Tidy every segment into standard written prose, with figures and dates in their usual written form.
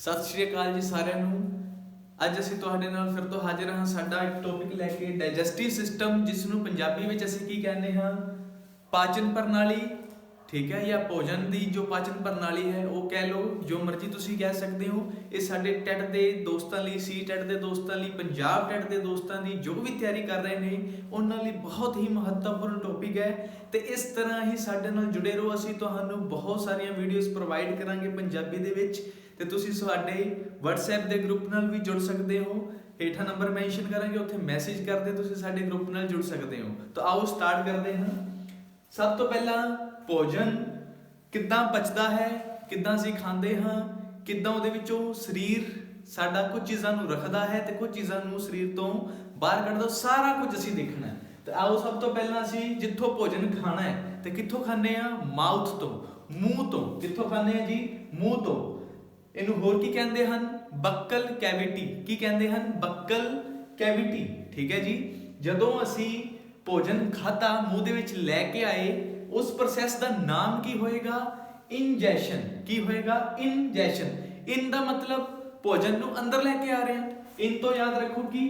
सत श्री अकाल जी सारिਆਂ ਨੂੰ। ਅੱਜ ਅਸੀਂ ਤੁਹਾਡੇ ਨਾਲ ਫਿਰ ਤੋਂ ਹਾਜ਼ਰ ਹਾਂ ਸਾਡਾ ਇੱਕ ਟੌਪਿਕ ਲੈ ਕੇ ਡਾਈਜੈਸਟਿਵ ਸਿਸਟਮ, ਜਿਸ ਨੂੰ ਪੰਜਾਬੀ ਵਿੱਚ ਅਸੀਂ ਕੀ ਕਹਿੰਦੇ ਹਾਂ, ਪਾਚਨ ਪ੍ਰਣਾਲੀ। ਠੀਕ ਹੈ, ਜਾਂ ਭੋਜਨ ਦੀ ਜੋ ਪਾਚਨ ਪ੍ਰਣਾਲੀ ਹੈ ਉਹ ਕਹਿ ਲਓ, ਜੋ ਮਰਜ਼ੀ ਤੁਸੀਂ ਕਹਿ ਸਕਦੇ ਹੋ। ਇਹ ਸਾਡੇ ਟੈਟ ਦੇ ਦੋਸਤਾਂ ਲਈ, ਸੀ ਟੈਟ ਦੇ ਦੋਸਤਾਂ ਲਈ, ਪੰਜਾਬ ਟੈਟ ਦੇ ਦੋਸਤਾਂ ਦੀ ਜੋ ਵੀ ਤਿਆਰੀ ਕਰ ਰਹੇ ਨੇ ਉਹਨਾਂ ਲਈ ਬਹੁਤ ਹੀ ਮਹੱਤਵਪੂਰਨ ਟੌਪਿਕ ਹੈ। ਤੇ ਇਸ ਤਰ੍ਹਾਂ ਹੀ ਸਾਡੇ ਨਾਲ ਜੁੜੇ ਰਹੋ। ਅਸੀਂ ਤੁਹਾਨੂੰ ਬਹੁਤ ਸਾਰੀਆਂ ਵੀਡੀਓਜ਼ ਪ੍ਰੋਵਾਈਡ ਕਰਾਂਗੇ ਪੰਜਾਬੀ ਦੇ ਵਿੱਚ, ਤੇ ਤੁਸੀਂ ਸਾਡੇ WhatsApp ਦੇ ਗਰੁੱਪ ਨਾਲ ਵੀ ਜੁੜ ਸਕਦੇ ਹੋ। ਹੇਠਾਂ ਨੰਬਰ ਮੈਂਸ਼ਨ ਕਰਾਂਗੇ, ਉੱਥੇ ਮੈਸੇਜ ਕਰਦੇ ਤੁਸੀਂ ਸਾਡੇ ਗਰੁੱਪ ਨਾਲ ਜੁੜ ਸਕਦੇ ਹੋ। ਤਾਂ ਆਓ ਸਟਾਰਟ ਕਰਦੇ ਹਾਂ। ਸਭ ਤੋਂ ਪਹਿਲਾਂ ਭੋਜਨ ਕਿੱਦਾਂ ਪਚਦਾ ਹੈ, ਕਿੱਦਾਂ ਅਸੀਂ ਖਾਂਦੇ ਹਾਂ, ਕਿੱਦਾਂ ਉਹਦੇ ਵਿੱਚੋਂ ਸਰੀਰ ਸਾਡਾ ਕੁਝ ਚੀਜ਼ਾਂ ਨੂੰ ਰੱਖਦਾ ਹੈ ਤੇ ਕੁਝ ਚੀਜ਼ਾਂ ਨੂੰ ਸਰੀਰ ਤੋਂ ਬਾਹਰ ਕੱਢਦਾ, ਸਾਰਾ ਕੁਝ ਅਸੀਂ ਦੇਖਣਾ ਹੈ। ਤਾਂ ਆਓ ਸਭ ਤੋਂ ਪਹਿਲਾਂ ਅਸੀਂ ਜਿੱਥੋਂ ਭੋਜਨ ਖਾਣਾ ਹੈ ਤੇ ਕਿੱਥੋਂ ਖਾਂਦੇ ਆ, ਮਾਊਥ ਤੋਂ, ਮੂੰਹ ਤੋਂ। ਕਿੱਥੋਂ ਖਾਂਦੇ ਆ ਜੀ? ਮੂੰਹ ਤੋਂ। ਇਹਨੂੰ ਹੋਰ ਕੀ ਕਹਿੰਦੇ ਹਨ? Buckle cavity. ਕੀ ਕਹਿੰਦੇ ਹਨ? Buckle cavity. ਠੀਕ ਹੈ ਜੀ। ਜਦੋਂ ਅਸੀਂ ਭੋਜਨ ਖਾਧਾ, ਮੂੰਹ ਦੇ ਵਿੱਚ ਲੈ ਕੇ ਆਏ, ਉਸ ਪ੍ਰੋਸੈਸ ਦਾ ਨਾਮ ਕੀ ਹੋਏਗਾ? ਇੰਜੈਸ਼ਨ। ਕੀ ਹੋਏਗਾ? ਇੰਜੈਸ਼ਨ। ਇਨ ਦਾ ਮਤਲਬ ਭੋਜਨ ਨੂੰ ਅੰਦਰ ਲੈ ਕੇ ਆ ਰਹੇ ਹਾਂ। ਇਨ ਤੋਂ ਯਾਦ ਰੱਖੋ ਕਿ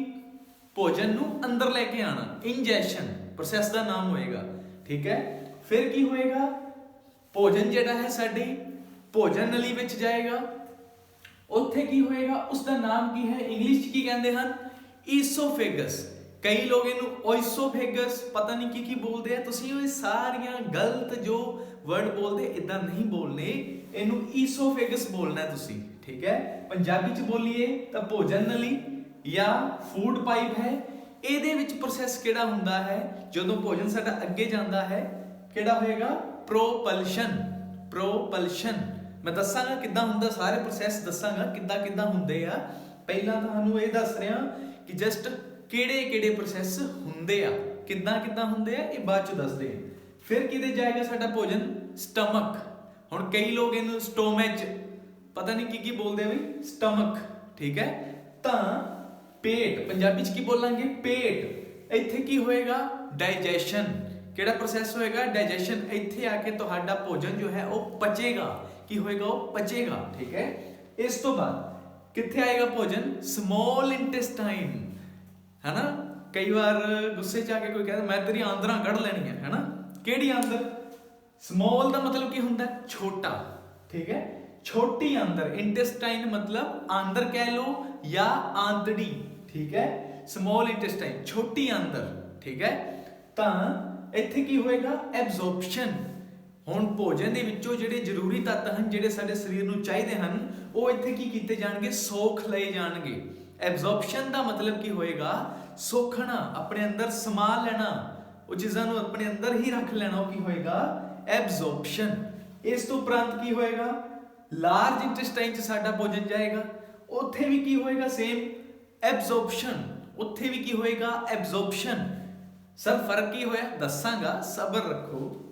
ਭੋਜਨ ਨੂੰ ਅੰਦਰ ਲੈ ਕੇ ਆਣਾ, ਇੰਜੈਸ਼ਨ ਪ੍ਰੋਸੈਸ ਦਾ ਨਾਮ ਹੋਏਗਾ। ਠੀਕ ਹੈ। ਫਿਰ ਕੀ ਹੋਏਗਾ? ਭੋਜਨ ਜਿਹੜਾ ਹੈ ਸਾਡੀ ਭੋਜਨ ਨਲੀ ਵਿੱਚ ਜਾਏਗਾ। ਉੱਥੇ ਕੀ ਹੋਏਗਾ? ਉਸ ਦਾ ਨਾਮ ਕੀ ਹੈ? ਇੰਗਲਿਸ਼ 'ਚ ਕੀ ਕਹਿੰਦੇ ਹਨ? ਈਸੋਫੇਗਸ। ਕਈ ਲੋਕ ਇਹਨੂੰ ਓਇਸੋਫੇਗਸ, ਪਤਾ ਨਹੀਂ ਕੀ ਬੋਲਦੇ ਆ। ਤੁਸੀਂ ਇਹ ਸਾਰੀਆਂ ਗਲਤ ਜੋ ਵਰਡ ਬੋਲਦੇ, ਇਦਾਂ ਨਹੀਂ ਬੋਲਨੇ, ਇਹਨੂੰ ਈਸੋਫੇਗਸ ਬੋਲਣਾ ਤੁਸੀਂ। ਠੀਕ ਹੈ। ਪੰਜਾਬੀ 'ਚ ਬੋਲੀਏ ਤਾਂ ਭੋਜਨ ਨਲੀ ਜਾਂ ਫੂਡ ਪਾਈਪ ਹੈ। ਇਹਦੇ ਵਿੱਚ ਪ੍ਰੋਸੈਸ ਕਿਹੜਾ ਹੁੰਦਾ ਹੈ? ਜਦੋਂ ਭੋਜਨ ਸਾਡਾ ਅੱਗੇ ਜਾਂਦਾ ਹੈ, ਕਿਹੜਾ ਹੋਏਗਾ? ਪ੍ਰੋਪਲਸ਼ਨ। ਪ੍ਰੋਪਲਸ਼ਨ। ਮੈਂ ਦੱਸਾਂਗਾ ਕਿੱਦਾਂ ਹੁੰਦਾ, ਸਾਰੇ ਪ੍ਰੋਸੈਸ ਦੱਸਾਂਗਾ ਕਿੱਦਾਂ ਹੁੰਦੇ ਆ। ਪਹਿਲਾਂ ਤੁਹਾਨੂੰ ਇਹ ਦੱਸ ਰਿਹਾ ਕਿ ਜਸਟ ਕਿਹੜੇ ਪ੍ਰੋਸੈਸ ਹੁੰਦੇ ਆ, ਕਿੱਦਾਂ ਹੁੰਦੇ ਆ, ਇਹ ਬਾਅਦ ਚ ਦੱਸਦੇ ਆ। ਫਿਰ ਕਿਤੇ ਜਾਏਗਾ ਸਾਡਾ ਭੋਜਨ? ਸਟਮਕ। ਹੁਣ ਕਈ ਲੋਕ ਇਹਨੂੰ ਸਟੋਮਚ, ਪਤਾ ਨਹੀਂ ਕੀ ਬੋਲਦੇ ਆ ਬਈ, ਸਟਮਕ। ਠੀਕ ਹੈ। ਤਾਂ ਪੇਟ, ਪੰਜਾਬੀ ਚ ਕੀ ਬੋਲਾਂਗੇ? ਪੇਟ। ਇੱਥੇ ਕੀ ਹੋਏਗਾ? ਡਾਈਜੈਸ਼ਨ। ਕਿਹੜਾ ਪ੍ਰੋਸੈਸ ਹੋਏਗਾ? ਡਾਈਜੈਸ਼ਨ। ਇੱਥੇ ਆ ਕੇ ਤੁਹਾਡਾ ਭੋਜਨ ਜੋ ਹੈ ਉਹ ਪਚੇਗਾ। ਕੀ ਹੋਏਗਾ? ਉਹ ਪਚੇਗਾ। ਠੀਕ ਹੈ। ਇਸ ਤੋਂ ਬਾਅਦ ਕਿੱਥੇ ਆਏਗਾ ਭੋਜਨ? Small intestine. ਹੈ ਨਾ, ਕਈ ਵਾਰ ਗੁੱਸੇ 'ਚ ਆ ਕੇ ਕੋਈ ਕਹਿੰਦਾ ਮੈਂ ਤੇਰੀ ਆਂਦਰਾਂ ਕੱਢ ਲੈਣੀਆਂ, ਹੈ ਨਾ। ਕਿਹੜੀ ਆਂਦਰ? ਸਮੋਲ ਦਾ ਮਤਲਬ ਕੀ ਹੁੰਦਾ? ਛੋਟਾ। ਠੀਕ ਹੈ। ਛੋਟੀ ਆਂਦਰ। ਇੰਟੈਸਟਾਈਨ ਮਤਲਬ ਆਂਦਰ ਕਹਿ ਲਓ ਜਾਂ ਆਂਤੜੀ। ਠੀਕ ਹੈ। ਸਮੋਲ ਇੰਟੈਸਟਾਈਨ, ਛੋਟੀ ਆਂਦਰ। ਠੀਕ ਹੈ। ਤਾਂ ਇੱਥੇ ਕੀ ਹੋਏਗਾ? ਐਬਜ਼ੌਰਪਸ਼ਨ। ਹੁਣ ਭੋਜਨ ਦੇ ਵਿੱਚੋਂ ਜਿਹੜੇ ਜ਼ਰੂਰੀ ਤੱਤ ਹਨ, ਜਿਹੜੇ ਸਾਡੇ ਸਰੀਰ ਨੂੰ ਚਾਹੀਦੇ ਹਨ, ਉਹ ਇੱਥੇ ਕੀ ਕੀਤੇ ਜਾਣਗੇ? ਸੋਖ ਲਏ ਜਾਣਗੇ। ਐਬਜ਼ੌਰਪਸ਼ਨ ਦਾ ਮਤਲਬ ਕੀ ਹੋਏਗਾ? ਸੋਖਣਾ, ਆਪਣੇ ਅੰਦਰ ਸਮਾ ਲੈਣਾ, ਉਹ ਚੀਜ਼ਾਂ ਨੂੰ ਆਪਣੇ ਅੰਦਰ ਹੀ ਰੱਖ ਲੈਣਾ। ਉਹ ਕੀ ਹੋਏਗਾ? ਐਬਜ਼ੌਰਪਸ਼ਨ। ਇਸ ਤੋਂ ਉਪਰੰਤ ਕੀ ਹੋਏਗਾ? ਲਾਰਜ ਇੰਟੈਸਟਾਈਨ 'ਚ ਸਾਡਾ ਭੋਜਨ ਜਾਏਗਾ। ਉੱਥੇ ਵੀ ਕੀ ਹੋਏਗਾ? ਸੇਮ ਐਬਜ਼ੌਰਪਸ਼ਨ। ਉੱਥੇ ਵੀ ਕੀ ਹੋਏਗਾ? ਐਬਜ਼ੌਰਪਸ਼ਨ। ਸਰ ਫਰਕ ਕੀ ਹੋਇਆ? ਦੱਸਾਂਗਾ, ਸਬਰ ਰੱਖੋ।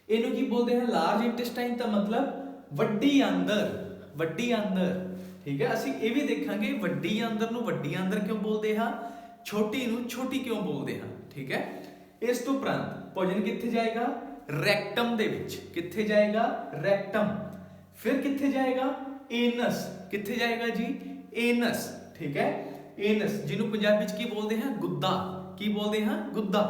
ਇਹਨੂੰ ਕੀ ਬੋਲਦੇ ਹਨ? ਲਾਰਜ ਇੰਟੈਸਟਾਈਨ ਦਾ ਮਤਲਬ ਵੱਡੀ ਆਂਦਰ। ਵੱਡੀ ਆਂਦਰ। ਠੀਕ ਹੈ। ਅਸੀਂ ਇਹ ਵੀ ਦੇਖਾਂਗੇ ਵੱਡੀ ਆਂਦਰ ਨੂੰ ਵੱਡੀ ਆਂਦਰ ਕਿਉਂ ਬੋਲਦੇ ਹਾਂ, ਛੋਟੀ ਨੂੰ ਛੋਟੀ ਕਿਉਂ ਬੋਲਦੇ ਹਾਂ। ਠੀਕ ਹੈ। ਇਸ ਤੋਂ ਉਪਰੰਤ ਭੋਜਨ ਕਿੱਥੇ ਜਾਏਗਾ? ਰੈਕਟਮ ਦੇ ਵਿੱਚ। ਕਿੱਥੇ ਜਾਏਗਾ? ਰੈਕਟਮ। ਫਿਰ ਕਿੱਥੇ ਜਾਏਗਾ? ਏਨਸ। ਕਿੱਥੇ ਜਾਏਗਾ ਜੀ? ਏਨਸ। ਠੀਕ ਹੈ। ਏਨਸ, ਜਿਹਨੂੰ ਪੰਜਾਬੀ 'ਚ ਕੀ ਬੋਲਦੇ ਹਾਂ? ਗੁੱਦਾ। ਕੀ ਬੋਲਦੇ ਹਾਂ? ਗੁੱਦਾ।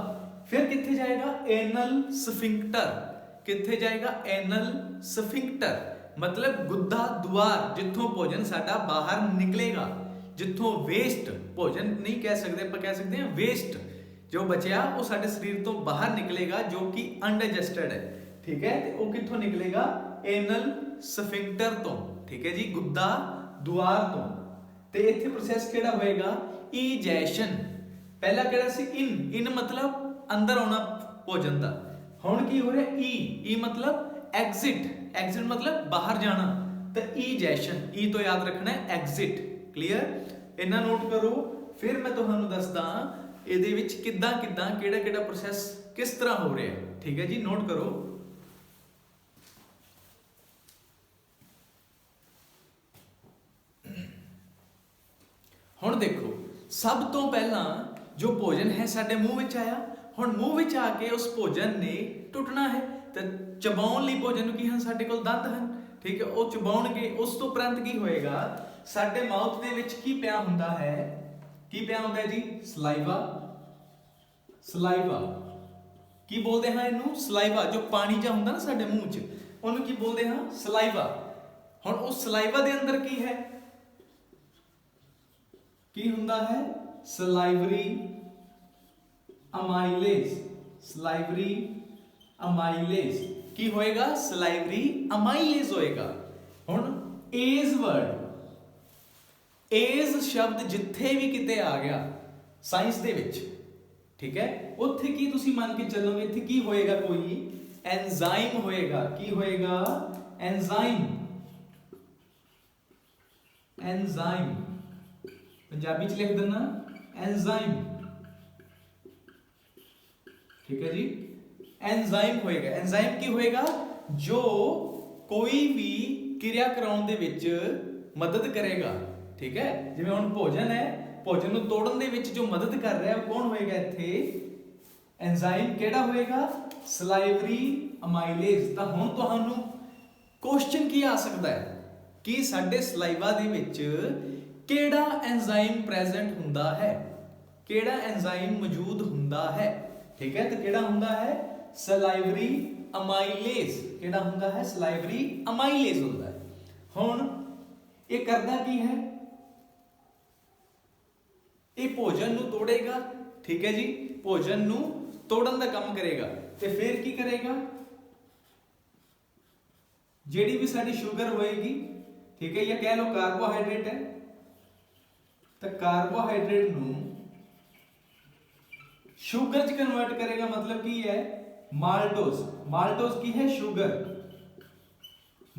ਫਿਰ ਕਿੱਥੇ ਜਾਏਗਾ? ਐਨਲ ਸਫਿੰਕਟਰ। ਕਿੱਥੇ ਜਾਏਗਾ? ਐਨਲ ਸਫਿੰਕਟਰ ਮਤਲਬ ਗੁੱਦਾ ਦੁਆਰ, ਜਿੱਥੋਂ ਭੋਜਨ ਸਾਡਾ ਬਾਹਰ ਨਿਕਲੇਗਾ। ਜਿੱਥੋਂ ਵੇਸਟ, ਭੋਜਨ ਨਹੀਂ ਕਹਿ ਸਕਦੇ, ਆਪਾਂ ਕਹਿ ਸਕਦੇ ਹਾਂ ਵੇਸਟ, ਜੋ ਬਚਿਆ ਉਹ ਸਾਡੇ ਸਰੀਰ ਤੋਂ ਬਾਹਰ ਨਿਕਲੇਗਾ, ਜੋ ਕਿ ਅਨਡਾਈਜੈਸਟਡ ਹੈ। ਠੀਕ ਹੈ। ਤੇ ਉਹ ਕਿੱਥੋਂ ਨਿਕਲੇਗਾ? ਐਨਲ ਸਫਿੰਕਟਰ ਤੋਂ। ਠੀਕ ਹੈ ਜੀ, ਗੁੱਦਾ ਦੁਆਰ ਤੋਂ। ਤੇ ਇੱਥੇ ਪ੍ਰੋਸੈਸ ਕਿਹੜਾ ਹੋਏਗਾ? ਈਜੈਸ਼ਨ। ਪਹਿਲਾ ਕਿਹੜਾ ਸੀ? ਇਨ ਮਤਲਬ ਅੰਦਰ ਆਉਣਾ ਭੋਜਨ ਦਾ। ਹੁਣ ਕੀ ਹੋ ਰਿਹਾ? ਈ ਮਤਲਬ ਐਗਜ਼ਿਟ। ਐਗਜ਼ਿਟ ਮਤਲਬ ਬਾਹਰ ਜਾਣਾ। ਤਾਂ ਈਜੈਸ਼ਨ, ਈ ਤੋਂ ਯਾਦ ਰੱਖਣਾ ਹੈ ਐਗਜ਼ਿਟ। ਕਲੀਅਰ? ਇਹਨਾਂ ਨੋਟ ਕਰੋ। ਫਿਰ ਮੈਂ ਤੁਹਾਨੂੰ ਦੱਸਦਾ ਇਹਦੇ ਵਿੱਚ ਕਿੱਦਾਂ ਕਿਹੜਾ ਪ੍ਰੋਸੈਸ ਕਿਸ ਤਰ੍ਹਾਂ ਹੋ ਰਿਹਾ। ਠੀਕ ਹੈ ਜੀ, ਨੋਟ ਕਰੋ। ਹੁਣ ਦੇਖੋ, ਸਭ ਤੋਂ ਪਹਿਲਾਂ ਜੋ ਭੋਜਨ ਹੈ ਸਾਡੇ ਮੂੰਹ ਵਿੱਚ ਆਇਆ। ਹੁਣ ਮੂੰਹ ਵਿੱਚ ਆ ਕੇ ਉਸ ਭੋਜਨ ਨੇ ਟੁੱਟਣਾ ਹੈ, ਤੇ ਚਬਾਉਣ ਲਈ ਭੋਜਨ ਨੂੰ ਕੀ ਹਨ? ਸਾਡੇ ਕੋਲ ਦੰਦ ਹਨ। ਠੀਕ ਹੈ, ਉਹ ਚਬਾਉਣਗੇ। ਉਸ ਤੋਂ ਉਪਰੰਤ ਕੀ ਹੋਏਗਾ, ਸਾਡੇ ਮਾਊਥ ਦੇ ਵਿੱਚ ਕੀ ਪਿਆ ਹੁੰਦਾ ਹੈ, ਕੀ ਪਿਆ ਹੁੰਦਾ ਹੈ ਜੀ, ਸਲਾਈਵਾ। ਸਲਾਈਵਾ ਕੀ ਬੋਲਦੇ ਹਾਂ ਇਹਨੂੰ, ਸਲਾਈਵਾ। ਜੋ ਪਾਣੀ ਜਿਹਾ ਹੁੰਦਾ ਨਾ ਸਾਡੇ ਮੂੰਹ 'ਚ, ਉਹਨੂੰ ਕੀ ਬੋਲਦੇ ਹਾਂ, ਸਲਾਈਵਾ। ਹੁਣ ਉਸ ਸਲਾਈਵਾ ਦੇ ਅੰਦਰ ਕੀ ਹੈ, ਕੀ ਹੁੰਦਾ ਹੈ, ਸਲਾਈਵਰੀ ਅਮਾਈਲੇਜ਼। ਸਲਾਈਵਰੀ ਅਮਾਈਲੇਜ਼ ਕੀ ਹੋਏਗਾ, ਸਲਾਈਵਰੀ ਅਮਾਈਲੇਜ਼ ਹੋਏਗਾ। ਹੁਣ ਏਜ਼ ਵਰਡ, ਏਜ਼ ਸ਼ਬਦ ਜਿੱਥੇ ਵੀ ਕਿਤੇ ਆ ਗਿਆ ਸਾਇੰਸ ਦੇ ਵਿੱਚ, ਠੀਕ ਹੈ, ਉੱਥੇ ਕੀ ਤੁਸੀਂ ਮੰਨ ਕੇ ਚੱਲੋਗੇ, ਇੱਥੇ ਕੀ ਹੋਏਗਾ, ਕੋਈ ਐਂਜ਼ਾਈਮ ਹੋਏਗਾ। ਕੀ ਹੋਏਗਾ, ਐਂਜ਼ਾਈਮ। ਐਂਜ਼ਾਈਮ ਪੰਜਾਬੀ ਚ ਲਿਖ ਦੇਣਾ, ਐਂਜ਼ਾਈਮ, ਠੀਕ ਹੈ ਜੀ, ਐਂਜ਼ਾਈਮ ਹੋਏਗਾ। ਐਂਜ਼ਾਈਮ ਕੀ ਹੋਏਗਾ, ਜੋ ਕੋਈ ਵੀ ਕਿਰਿਆ ਕਰਾਉਣ ਦੇ ਵਿੱਚ ਮਦਦ ਕਰੇਗਾ, ਠੀਕ ਹੈ। ਜਿਵੇਂ ਹੁਣ ਭੋਜਨ ਹੈ, ਭੋਜਨ ਨੂੰ ਤੋੜਨ ਦੇ ਵਿੱਚ ਜੋ ਮਦਦ ਕਰ ਰਿਹਾ ਉਹ ਕੌਣ ਹੋਏਗਾ ਇੱਥੇ, ਐਂਜ਼ਾਈਮ। ਕਿਹੜਾ ਹੋਏਗਾ, ਸਲਾਈਵਰੀ ਅਮਾਈਲੇਜ਼। ਤਾਂ ਹੁਣ ਤੁਹਾਨੂੰ ਕੁਐਸਚਨ ਕੀ ਆ ਸਕਦਾ ਹੈ ਕਿ ਸਾਡੇ ਸਲਾਈਵਾ ਦੇ ਵਿੱਚ ਕਿਹੜਾ ਐਂਜ਼ਾਈਮ ਪ੍ਰੈਜ਼ੈਂਟ ਹੁੰਦਾ ਹੈ, ਕਿਹੜਾ ਐਂਜ਼ਾਈਮ ਮੌਜੂਦ ਹੁੰਦਾ ਹੈ, ਠੀਕ ਹੈ। ਤਾਂ ਕਿਹੜਾ ਹੁੰਦਾ ਹੈ, ਸਲਾਈਵਰੀ ਅਮਾਈਲੇਜ਼। ਕਿਹੜਾ ਹੁੰਦਾ ਹੈ, ਸਲਾਈਵਰੀ ਅਮਾਈਲੇਜ਼ ਹੁੰਦਾ ਹੈ। ਹੁਣ ਇਹ ਕਰਦਾ ਕੀ ਹੈ, ਇਹ ਭੋਜਨ ਨੂੰ ਤੋੜੇਗਾ, ਠੀਕ ਹੈ ਜੀ, ਭੋਜਨ ਨੂੰ ਤੋੜਨ ਦਾ ਕੰਮ ਕਰੇਗਾ। ਤੇ ਫਿਰ ਕੀ ਕਰੇਗਾ, ਜਿਹੜੀ ਵੀ ਸਾਡੀ ਸ਼ੂਗਰ ਹੋਏਗੀ, ਠੀਕ ਹੈ, ਜਾਂ ਕਹਿ ਲਓ ਕਾਰਬੋਹਾਈਡਰੇਟ ਹੈ, ਤਾਂ ਕਾਰਬੋਹਾਈਡਰੇਟ ਨੂੰ ਸ਼ੂਗਰ ਚ ਕਨਵਰਟ ਕਰੇਗਾ। ਮਤਲਬ ਕੀ ਹੈ, ਮਾਲਟੋਜ਼। ਮਾਲਟੋਜ਼ ਕੀ ਹੈ, ਸ਼ੂਗਰ।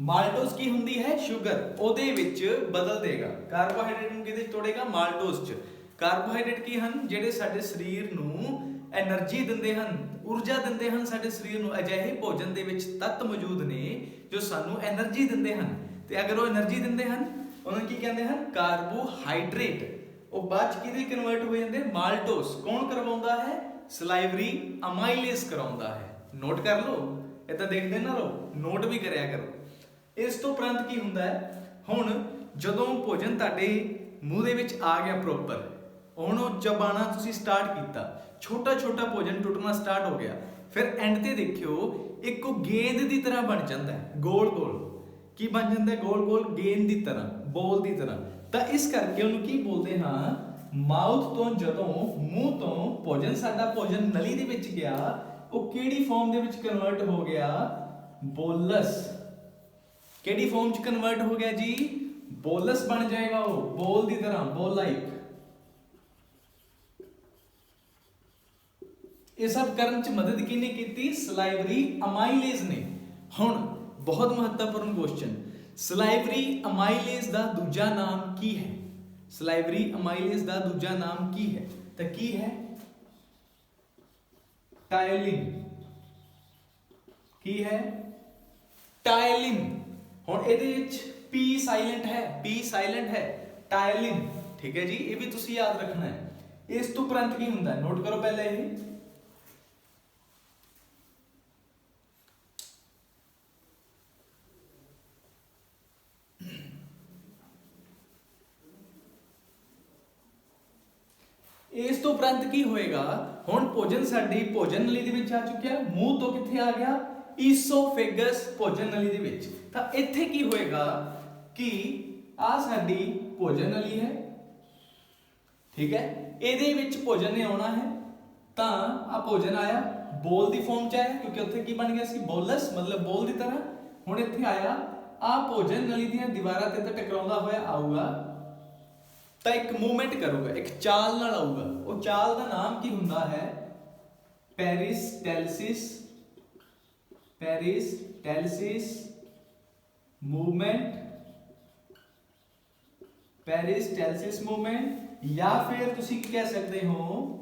ਮਾਲਟੋਜ਼ ਕੀ ਹੁੰਦੀ ਹੈ, ਸ਼ੂਗਰ। ਉਹਦੇ ਵਿੱਚ ਬਦਲ ਦੇਗਾ, ਕਾਰਬੋਹਾਈਡਰੇਟ ਨੂੰ ਕਿਹਦੇ ਚ ਤੋੜੇਗਾ, ਮਾਲਟੋਜ਼ ਚ। ਕਾਰਬੋਹਾਈਡਰੇਟ ਕੀ ਹਨ, ਜਿਹੜੇ ਸਾਡੇ ਸਰੀਰ ਨੂੰ એનર્ਜੀ ਦਿੰਦੇ ਹਨ, ਊਰਜਾ ਦਿੰਦੇ ਹਨ ਸਾਡੇ ਸਰੀਰ ਨੂੰ। ਅਜਿਹੇ ਭੋਜਨ ਦੇ ਵਿੱਚ ਤੱਤ ਮੌਜੂਦ ਨੇ ਜੋ ਸਾਨੂੰ એનર્ਜੀ ਦਿੰਦੇ ਹਨ। ਤੇ ਅਗਰ ਉਹ એનર્ਜੀ ਦਿੰਦੇ ਹਨ, ਉਹਨਾਂ ਨੂੰ ਕੀ ਕਹਿੰਦੇ ਹਨ, ਕਾਰਬੋਹਾਈਡਰੇਟ। ਉਹ ਬਾਅਦ ਚ ਕਿਹਦੇ ਕਨਵਰਟ ਹੋ ਜਾਂਦੇ, ਮਾਲਟੋਜ਼। ਕੌਣ ਕਰਵਾਉਂਦਾ ਹੈ, ਸਲਾਈਵਰੀ ਅਮਾਈਲੇਜ਼ ਕਰਾਉਂਦਾ ਹੈ। ਨੋਟ ਕਰ ਲਓ, ਇਹ ਤਾਂ ਦੇਖਦੇ ਨਾ ਰਹੋ, ਨੋਟ ਵੀ ਕਰਿਆ ਕਰੋ। ਇਸ ਤੋਂ ਉਪਰੰਤ ਕੀ ਹੁੰਦਾ ਹੈ, ਹੁਣ ਜਦੋਂ ਭੋਜਨ ਤੁਹਾਡੇ ਮੂੰਹ ਦੇ ਵਿੱਚ ਆ ਗਿਆ ਪ੍ਰੋਪਰ, ਉਹਨੂੰ ਚਬਾਣਾ ਤੁਸੀਂ ਸਟਾਰਟ ਕੀਤਾ, ਛੋਟਾ ਛੋਟਾ ਭੋਜਨ ਟੁੱਟਣਾ ਸਟਾਰਟ ਹੋ ਗਿਆ। ਫਿਰ ਐਂਡ ਤੇ ਦੇਖਿਓ, ਇੱਕ ਉਹ ਗੇਂਦ ਦੀ ਤਰ੍ਹਾਂ ਬਣ ਜਾਂਦਾ ਹੈ, ਗੋਲ ਗੋਲ। ਕੀ ਬਣ ਜਾਂਦਾ ਹੈ, ਗੋਲ ਗੋਲ, ਗੇਂਦ ਦੀ ਤਰ੍ਹਾਂ, ਬੋਲ ਦੀ ਤਰ੍ਹਾਂ। ਤਾਂ ਇਸ ਕਰਕੇ ਉਹਨੂੰ ਕੀ ਬੋਲਦੇ ਹਾਂ, ਮਾਊਥ ਤੋਂ ਜਦੋਂ, ਮੂੰਹ ਤੋਂ ਭੋਜਨ, ਸਾਡਾ ਭੋਜਨ ਨਲੀ ਦੇ ਵਿੱਚ ਗਿਆ, ਉਹ ਕਿਹੜੀ ਫਾਰਮ ਦੇ ਵਿੱਚ ਕਨਵਰਟ ਹੋ ਗਿਆ, ਬੋਲਸ। ਕਿਹੜੀ ਫਾਰਮ ਚ ਕਨਵਰਟ ਹੋ ਗਿਆ ਜੀ, ਬੋਲਸ ਬਣ ਜਾਏਗਾ, ਉਹ ਬੋਲ ਦੀ ਤਰ੍ਹਾਂ, ਬੋਲ ਲਾਈਕ। ਇਹ ਸਭ ਕਰਨ ਚ ਮਦਦ ਕਿਹਨੇ ਕੀਤੀ, ਸਲਾਈਵਰੀ ਅਮਾਈਲੇਜ਼ ਨੇ। ਹੁਣ ਬਹੁਤ ਮਹੱਤਵਪੂਰਨ ਕੁਐਸਚਨ, ਸਲਾਈਵਰੀ ਅਮਾਈਲੇਜ਼ ਦਾ ਦੂਜਾ ਨਾਮ ਕੀ ਹੈ, ਸਲਾਈਵਰੀ ਅਮਾਈਲੇਜ਼ ਦਾ ਦੂਜਾ ਨਾਮ ਕੀ ਹੈ, ਤਾਂ ਕੀ ਹੈ, ਟਾਇਲਿਨ। ਕੀ ਹੈ, ਟਾਇਲਿਨ। ਹੁਣ ਇਹਦੇ ਵਿੱਚ ਪੀ ਸਾਇਲੈਂਟ ਹੈ, ਪੀ ਸਾਇਲੈਂਟ ਹੈ, ਟਾਇਲਿਨ, ਠੀਕ ਹੈ ਜੀ। ਇਹ ਵੀ ਤੁਸੀਂ ਯਾਦ ਰੱਖਣਾ ਹੈ। ਇਸ ਤੋਂ ਉਪਰੰਤ ਕੀ ਹੁੰਦਾ, ਨੋਟ ਕਰੋ ਪਹਿਲਾਂ ਇਹ, ਇਸ ਤੋਂ ਉਪਰੰਤ ਕੀ ਹੋਏਗਾ, ਹੁਣ ਭੋਜਨ ਸਾਡੀ ਭੋਜਨ ਨਲੀ ਦੇ ਵਿੱਚ ਆ ਚੁੱਕਿਆ, ਮੂੰਹ ਤੋਂ ਕਿੱਥੇ ਆ ਗਿਆ, ਈਸੋਫੇਗਸ, ਭੋਜਨ ਨਲੀ ਦੇ ਵਿੱਚ। ਤਾਂ ਇੱਥੇ ਕੀ ਹੋਏਗਾ ਕਿ ਆ ਸਾਡੀ ਭੋਜਨ ਨਲੀ ਹੈ, ਠੀਕ ਹੈ, ਇਹਦੇ ਵਿੱਚ ਭੋਜਨ ਨੇ ਆਉਣਾ ਹੈ। ਤਾਂ ਆ ਭੋਜਨ ਆਇਆ, ਬੋਲ ਦੀ ਫਾਰਮ ਚ ਆਇਆ, ਕਿਉਂਕਿ ਉੱਥੇ ਕੀ ਬਣ ਗਿਆ ਸੀ, ਬੋਲਸ, ਮਤਲਬ ਬੋਲ ਦੀ ਤਰ੍ਹਾਂ। ਹੁਣ ਇੱਥੇ ਆਇਆ, ਆ ਭੋਜਨ ਨਲੀ ਦੀਆਂ ਦੀਵਾਰਾਂ ਤੇ ਤਾਂ ਟਕਰਾਉਂਦਾ ਹੋਇਆ ਆਊਗਾ, ਤਾਂ ਇੱਕ ਮੂਵਮੈਂਟ ਕਰੂਗਾ, ਇੱਕ ਚਾਲ ਨਾਲ ਆਊਗਾ। ਉਹ ਚਾਲ ਦਾ ਨਾਮ ਕੀ ਹੁੰਦਾ ਹੈ, ਪੈਰਿਸਟੈਲਸਿਸ। ਪੈਰਿਸਟੈਲਸਿਸ ਮੂਵਮੈਂਟ, ਪੈਰਿਸਟੈਲਸਿਸ ਮੂਵਮੈਂਟ, ਜਾਂ ਫਿਰ ਤੁਸੀਂ ਕੀ ਕਹਿ ਸਕਦੇ ਹੋ,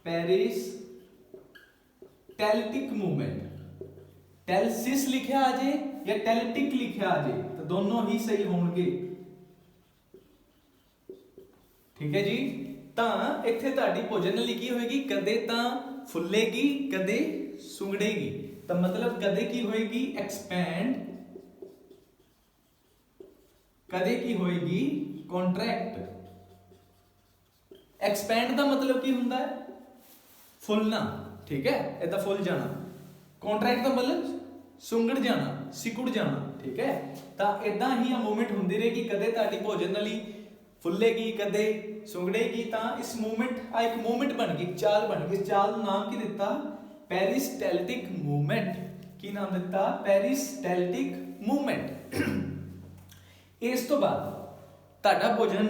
ਪੈਰਿਸਟੈਲਟਿਕ ਮੂਵਮੈਂਟ। ਟੈਲਸਿਸ ਲਿਖਿਆ ਆ ਜੇ ਜਾਂ ਟੈਲਟਿਕ ਲਿਖਿਆ ਆ ਜੇ, ਤਾਂ ਦੋਨੋਂ ਹੀ ਸਹੀ ਹੋਣਗੇ, ਠੀਕ ਹੈ ਜੀ। ਤਾਂ ਇੱਥੇ ਤੁਹਾਡੀ ਭੋਜਨ ਨਲੀ ਕੀ ਹੋਏਗੀ, ਕਦੇ ਤਾਂ ਫੁੱਲੇਗੀ, ਕਦੇ ਸੁੰਗੜੇਗੀ। ਤਾਂ ਮਤਲਬ ਕਦੇ ਕੀ ਹੋਏਗੀ, ਐਕਸਪੈਂਡ, कदे की होएगी कॉन्ट्रैक्ट। एक्सपैंड का मतलब की हुंदा है फुलना, ठीक है, इदा फुल जाना। कॉन्ट्रैक्ट का मतलब सुंगड़ जाना, सिकुड़ जाना, ठीक है। तो इदा ही मूवमेंट होंदी रहेगी, कदे तुहाडी भोजन नली फुलेगी, कदे सुंगड़ेगी। तो इस मूवमेंट एक मूवमेंट बन गई, चाल बन गई। चाल नाम की दिता पेरिस्टैल्टिक मूवमेंट। की नाम दिता पेरिस्टैल्टिक मूवमेंट। इस तो बाद तुहाडा भोजन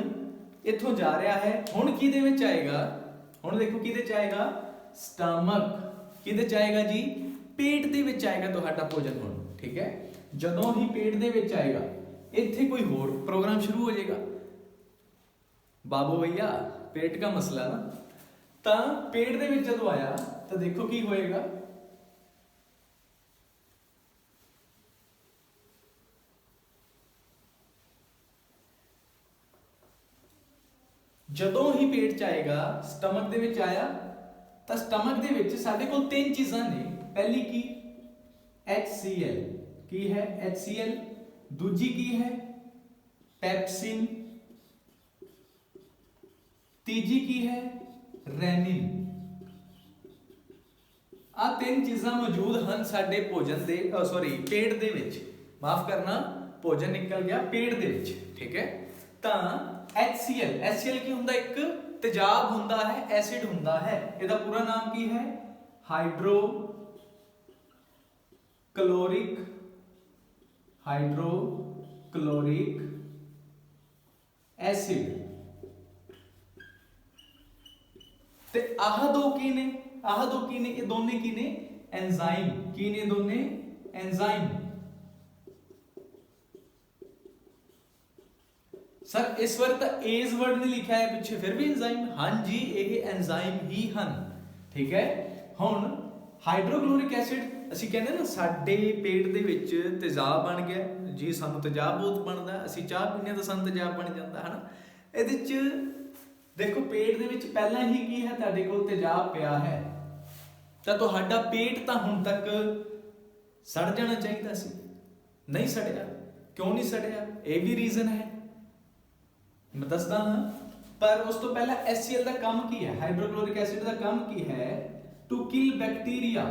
इथों जा रहा है, हुण किहदे विच आएगा, हुण देखो किहदे च आएगा, स्टमक। किहदे च आएगा जी, पेट दे विच आएगा तुहाडा भोजन हुण, ठीक है। जदों ही पेट दे विच आएगा, इत्थे कोई होर प्रोग्राम शुरू हो जाएगा। बाबू भैया पेट का मसला ना, तो पेट दे विच जदों आया तो देखो की होएगा, जदों ही पेट च आएगा, स्टमक दे विच आया, तो स्टमक दे विच साडे कोल तीन चीज़ां ने। पहली की HCl, की है HCl। दूजी की है पेप्सिन। तीजी की है रेनिन। आ तीन चीज़ां मौजूद हैं साडे भोजन दे, सॉरी पेट दे विच, माफ करना, भोजन निकल गया पेट दे विच, ठीक है। तो HCl की हुंदा, एक तेजाब हुंदा है, एसिड हुंदा है। इहदा पूरा नाम की है हाइड्रोक्लोरिक एसिड। ते आह दो की ने, ये दोने की ने एंजाइम। की ने दोने एंजाइम। सर इस बार तो एज वर्ड नहीं लिखा है पिछे, फिर भी एंजाइम। हाँ जी, ये एंजाइम ही हैं, ठीक है। हुण हाइड्रोक्लोरिक एसिड ਅਸੀਂ ਕਹਿੰਦੇ ना ਸਾਡੇ पेट ਦੇ ਵਿੱਚ ਤੇਜ਼ਾਬ ਬਣ ਗਿਆ जी, ਸਾਨੂੰ ਤੇਜ਼ਾਬ ਬਹੁਤ ਬਣਦਾ, ਅਸੀਂ ਚਾਹ ਪੀਂਦੇ ਤਾਂ ਸਾਨੂੰ ਤੇਜ਼ਾਬ ਬਣ ਜਾਂਦਾ ਹੈ ਨਾ। ਇਹਦੇ ਚ ਦੇਖੋ पेट ਦੇ ਵਿੱਚ ਪਹਿਲਾਂ ਹੀ ਕੀ ਹੈ, ਤੁਹਾਡੇ ਕੋਲ ਤੇਜ਼ਾਬ ਪਿਆ ਹੈ, ਤਾਂ ਤੁਹਾਡਾ पेट ਤਾਂ ਹੁਣ ਤੱਕ ਸੜ ਜਾਣਾ ਚਾਹੀਦਾ ਸੀ, ਨਹੀਂ ਸੜਿਆ। ਕਿਉਂ ਨਹੀਂ ਸੜਿਆ, ਇਹ ਵੀ ਰੀਜ਼ਨ ਹੈ, मैं दसदा हाँ। पर उस तो पहला HCl का काम की है, हाइड्रोक्लोरिक एसिड का काम की है to kill bacteria.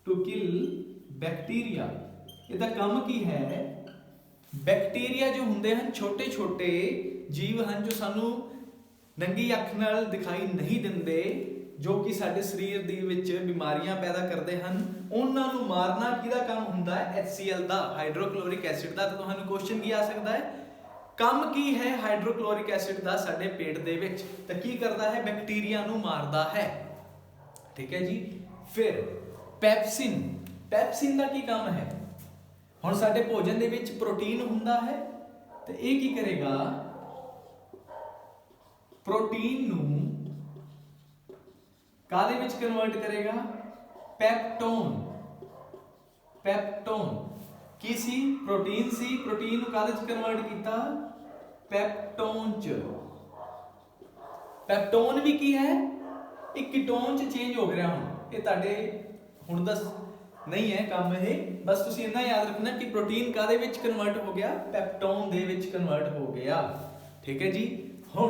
To kill bacteria, इसका काम की है, बैक्टीरिया जो हुंदे हैं छोटे छोटे जीव हैं जो सानू नंगी अख नाल दिखाई नहीं दिंदे, जो कि साडे शरीर दे विच बीमारियां पैदा करते हैं, उन्हां नू मारना किहदा काम हुंदा है, HCl दा, हाइड्रोक्लोरिक एसिड दा। तो तुहानू क्वेश्चन की आ सकता है, ਕੰਮ ਕੀ ਹੈ ਹਾਈਡਰੋਕਲੋਰਿਕ ਐਸਿਡ ਦਾ ਸਾਡੇ ਪੇਟ ਦੇ ਵਿੱਚ, ਤਾਂ ਕੀ ਕਰਦਾ ਹੈ, ਬੈਕਟੀਰੀਆ ਨੂੰ ਮਾਰਦਾ ਹੈ, ਠੀਕ ਹੈ ਜੀ। ਫਿਰ ਪੈਪਸਿਨ, ਪੈਪਸਿਨ ਦਾ ਕੀ ਕੰਮ ਹੈ, ਹੁਣ ਸਾਡੇ ਭੋਜਨ ਦੇ ਵਿੱਚ ਪ੍ਰੋਟੀਨ ਹੁੰਦਾ ਹੈ, ਤੇ ਇਹ ਕੀ ਕਰੇਗਾ, ਪ੍ਰੋਟੀਨ ਨੂੰ ਕਾਹਦੇ ਵਿੱਚ ਕਨਵਰਟ ਕਰੇਗਾ, ਪੈਪਟੋਨ। ਪੈਪਟੋਨ ਕੀ ਸੀ, प्रोटीन सी, प्रोटीन ਨੂੰ ਕਾਹਦੇ ਵਿੱਚ ਕਨਵਰਟ ਕੀਤਾ, ਪੈਪਟੋਨ ਚ। ਪੈਪਟੋਨ ਵੀ ਕੀ ਹੈ, ਇੱਕ ਕੀਟੋਨ ਚ ਚੇਂਜ ਹੋ ਗਿਆ। ਹੁਣ ਇਹ ਤੁਹਾਡੇ ਹੁਣ ਦਾ ਨਹੀਂ ਹੈ ਕੰਮ, ਇਹ ਬਸ ਤੁਸੀਂ ਇੰਨਾ ਯਾਦ ਰੱਖਣਾ ਕਿ ਪ੍ਰੋਟੀਨ ਕਾਹਦੇ ਵਿੱਚ ਕਨਵਰਟ ਹੋ ਗਿਆ, ਪੈਪਟੋਨ ਦੇ ਵਿੱਚ ਕਨਵਰਟ ਹੋ ਗਿਆ, ਠੀਕ ਹੈ ਜੀ। ਹੁਣ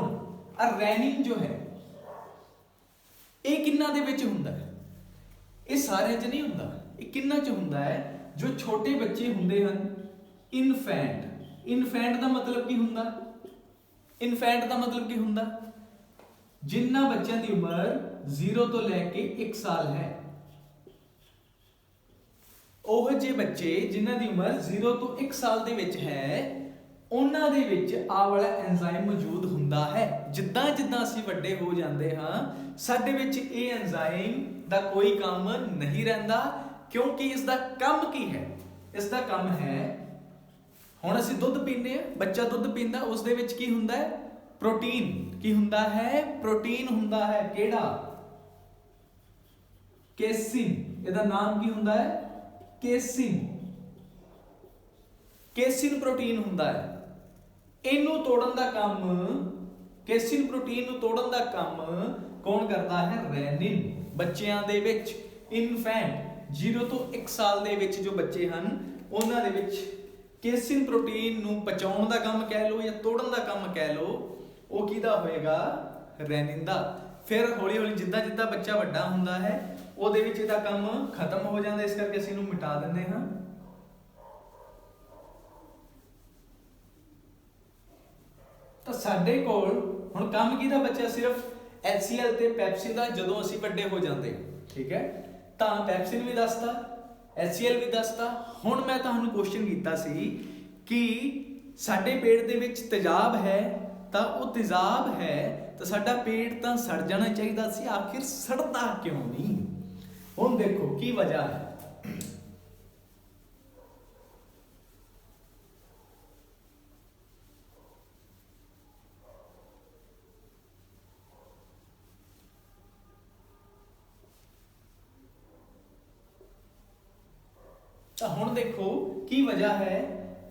ਆ ਰੈਨਿਨ ਜੋ ਹੈ, ਇਹ ਕਿੰਨਾਂ ਦੇ ਵਿੱਚ ਹੁੰਦਾ ਹੈ, ਇਹ ਸਾਰਿਆਂ ਚ ਨਹੀਂ ਹੁੰਦਾ, ਇਹ ਕਿੰਨਾਂ ਚ ਹੁੰਦਾ ਹੈ, जो छोटे बच्चे हुंदे हन, इनफैंट। इनफैंट का मतलब की हुंदा, इनफैंट का मतलब की हुंदा, जिन्ना बच्चों की उम्र 0 तो लैके 1 साल है, ਉਹ ਜੇ ਬੱਚੇ ਜਿਨ੍ਹਾਂ ਦੀ ਉਮਰ 0 ਤੋਂ 1 ਸਾਲ ਦੇ ਵਿੱਚ ਹੈ, ਉਹਨਾਂ ਦੇ ਵਿੱਚ ਆ ਵਾਲਾ ਐਂਜ਼ਾਈਮ ਮੌਜੂਦ ਹੁੰਦਾ ਹੈ। ਜਿੱਦਾਂ ਜਿੱਦਾਂ ਅਸੀਂ ਵੱਡੇ ਹੋ ਜਾਂਦੇ ਹਾਂ, ਸਾਡੇ ਵਿੱਚ ਇਹ ਐਂਜ਼ਾਈਮ ਦਾ ਕੋਈ ਕੰਮ ਨਹੀਂ ਰਹਿੰਦਾ, क्योंकि इसका काम की है, इसका काम है, हुण असीं दुध पींदे आ, बच्चा दुध पींदा, उस दे विच की हुंदा है, प्रोटीन। की हुंदा है, प्रोटीन हुंदा है, केड़ा, केसिन। इहदा नाम की हुंदा है, केसिन। केसिन प्रोटीन हुंदा है, इनू तोड़न दा काम, केसिन प्रोटीन नू तोड़न दा काम कौन करदा है, रेनिन। बच्चियां दे विच इनफैंट 0 ਤੋਂ 1 ਸਾਲ ਦੇ ਵਿੱਚ ਜੋ ਬੱਚੇ ਹਨ, ਉਹਨਾਂ ਦੇ ਵਿੱਚ केसिन प्रोटीन ਨੂੰ ਪਚਾਉਣ ਦਾ ਕੰਮ ਕਹਿ ਲਓ ਜਾਂ ਤੋੜਨ ਦਾ ਕੰਮ ਕਹਿ ਲਓ, ਉਹ ਕਿਹਦਾ ਹੋਏਗਾ? ਰੈਨਿਨ ਦਾ। ਫਿਰ ਹੌਲੀ ਹੌਲੀ ਜਿੱਦਾਂ ਜਿੱਦਾਂ ਬੱਚਾ ਵੱਡਾ ਹੁੰਦਾ ਹੈ ਉਹਦੇ ਵਿੱਚ ਇਹਦਾ ਕੰਮ ਖਤਮ ਹੋ ਜਾਂਦਾ, ਇਸ ਕਰਕੇ ਅਸੀਂ ਇਹਨੂੰ ਮਿਟਾ ਦਿੰਦੇ ਹਾਂ। ਤਾਂ ਸਾਡੇ ਕੋਲ ਹੁਣ ਕੰਮ ਕਿਹਦਾ ਬਚਿਆ? ਸਿਰਫ HCl ਤੇ ਪੈਪਸਿਨ ਦਾ। ਜਦੋਂ ਅਸੀਂ ਵੱਡੇ ਹੋ ਜਾਂਦੇ, ਠੀਕ ਹੈ, ਤਾਂ ਪੈਪਸਿਨ ਵੀ ਦੱਸਤਾ, HCl ਵੀ ਦੱਸਤਾ। ਹੁਣ ਮੈਂ ਤੁਹਾਨੂੰ ਕੁਐਸਚਨ ਕੀਤਾ ਸੀ ਕਿ ਸਾਡੇ ਪੇਟ ਦੇ ਵਿੱਚ ਤੇਜ਼ਾਬ ਹੈ, ਤਾਂ ਉਹ ਤੇਜ਼ਾਬ ਹੈ ਤਾਂ ਸਾਡਾ ਪੇਟ ਤਾਂ ਸੜ ਜਾਣਾ ਚਾਹੀਦਾ ਸੀ, ਆਖਿਰ ਸੜਦਾ ਕਿਉਂ ਨਹੀਂ? ਹੁਣ ਦੇਖੋ ਕੀ ਵਜ੍ਹਾ ਹੈ। ਤਾਂ ਹੁਣ ਦੇਖੋ ਕੀ ਵਜ੍ਹਾ ਹੈ।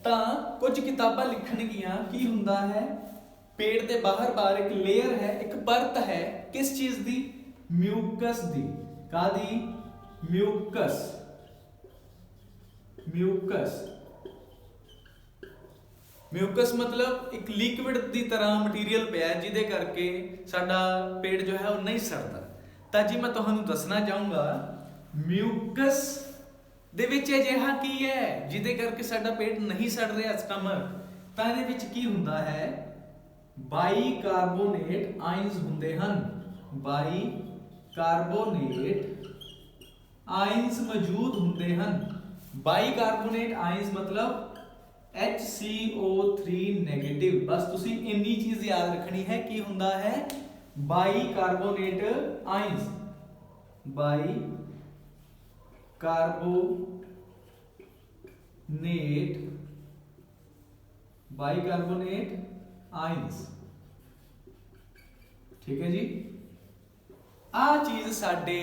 ਤਾਂ ਕੁਝ ਕਿਤਾਬਾਂ ਲਿਖਣਗੀਆਂ ਕੀ ਹੁੰਦਾ ਹੈ, ਪੇਟ ਦੇ ਬਾਹਰ ਇੱਕ ਲੇਅਰ ਹੈ, ਇੱਕ ਪਰਤ ਹੈ, ਕਿਸ ਚੀਜ਼ ਦੀ? ਮਿਊਕਸ ਦੀ। ਕਾਦੀ? ਮਿਊਕਸ। ਮਿਊਕਸ ਮਤਲਬ ਇੱਕ ਲਿਕਵਿਡ ਦੀ ਤਰ੍ਹਾਂ ਮਟੀਰੀਅਲ ਪਿਆ ਜਿਹਦੇ ਕਰਕੇ ਸਾਡਾ ਪੇਟ ਜੋ ਹੈ ਉਹ ਨਹੀਂ ਸੜਦਾ। ਤਾਂ ਜੀ ਮੈਂ ਤੁਹਾਨੂੰ ਦੱਸਣਾ ਚਾਹੂੰਗਾ ਮਿਊਕਸ ਦੇ ਵਿੱਚ ਅਜਿਹਾ ਕੀ ਹੈ ਜਿਹਦੇ ਕਰਕੇ ਸਾਡਾ ਪੇਟ ਨਹੀਂ ਸੜ ਰਿਹਾ, ਸਟਮਕ? ਤਾਂ ਇਹਦੇ ਵਿੱਚ ਕੀ ਹੁੰਦਾ ਹੈ? ਬਾਈਕਾਰਬੋਨੇਟ ਆਇਨਸ ਹੁੰਦੇ ਹਨ। ਬਾਈਕਾਰਬੋਨੇਟ ਆਇਨਸ ਮੌਜੂਦ ਹੁੰਦੇ ਹਨ। ਬਾਈਕਾਰਬੋਨੇਟ ਆਇਨਸ ਮਤਲਬ HCO3 ਨੈਗੇਟਿਵ। ਬਸ ਤੁਸੀਂ ਇੰਨੀ ਚੀਜ਼ ਯਾਦ ਰੱਖਣੀ ਹੈ, ਕੀ ਹੁੰਦਾ ਹੈ? Bicarbonate ions. बाइकार्बोनेट आयंस, ठीक है जी। आ चीज साडे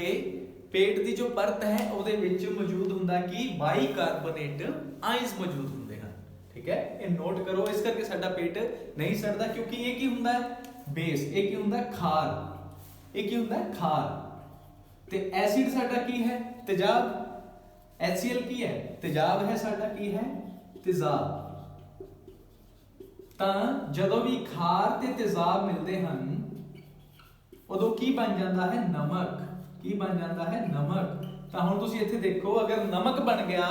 पेट दी जो परत है ਉਹਦੇ ਵਿੱਚ ਮੌਜੂਦ ਹੁੰਦਾ ਕਿ ਬਾਈਕਾਰਬੋਨੇਟ ਆਇਨਸ ਮੌਜੂਦ ਹੁੰਦੇ ਹਨ, ਠੀਕ ਹੈ। ਇਹ ਨੋਟ ਕਰੋ, ਇਸ ਕਰਕੇ ਸਾਡਾ ਪੇਟ ਨਹੀਂ ਸੜਦਾ, ਕਿਉਂਕਿ ਇਹ ਕੀ ਹੁੰਦਾ ਹੈ? ਬੇਸ। ਇਹ ਕੀ ਹੁੰਦਾ? ਖਾਰ। ਇਹ ਕੀ ਹੁੰਦਾ? ਖਾਰ। ਤੇ ਐਸਿਡ ਸਾਡਾ ਕੀ ਹੈ? ਤੇਜ਼ਾਬ। HCl ਕੀ ਹੈ? ਤੇਜ਼ਾਬ ਹੈ ਸਾਡਾ, ਕੀ ਹੈ? ਤੇਜ਼ਾਬ। ਤਾਂ ਜਦੋਂ ਵੀ ਖਾਰ ਤੇ ਤੇਜ਼ਾਬ ਮਿਲਦੇ ਹਨ ਉਦੋਂ ਕੀ ਬਣ ਜਾਂਦਾ ਹੈ? ਨਮਕ। ਕੀ ਬਣ ਜਾਂਦਾ ਹੈ? ਨਮਕ। ਤਾਂ ਹੁਣ ਤੁਸੀਂ ਇੱਥੇ ਦੇਖੋ, ਅਗਰ ਨਮਕ ਬਣ ਗਿਆ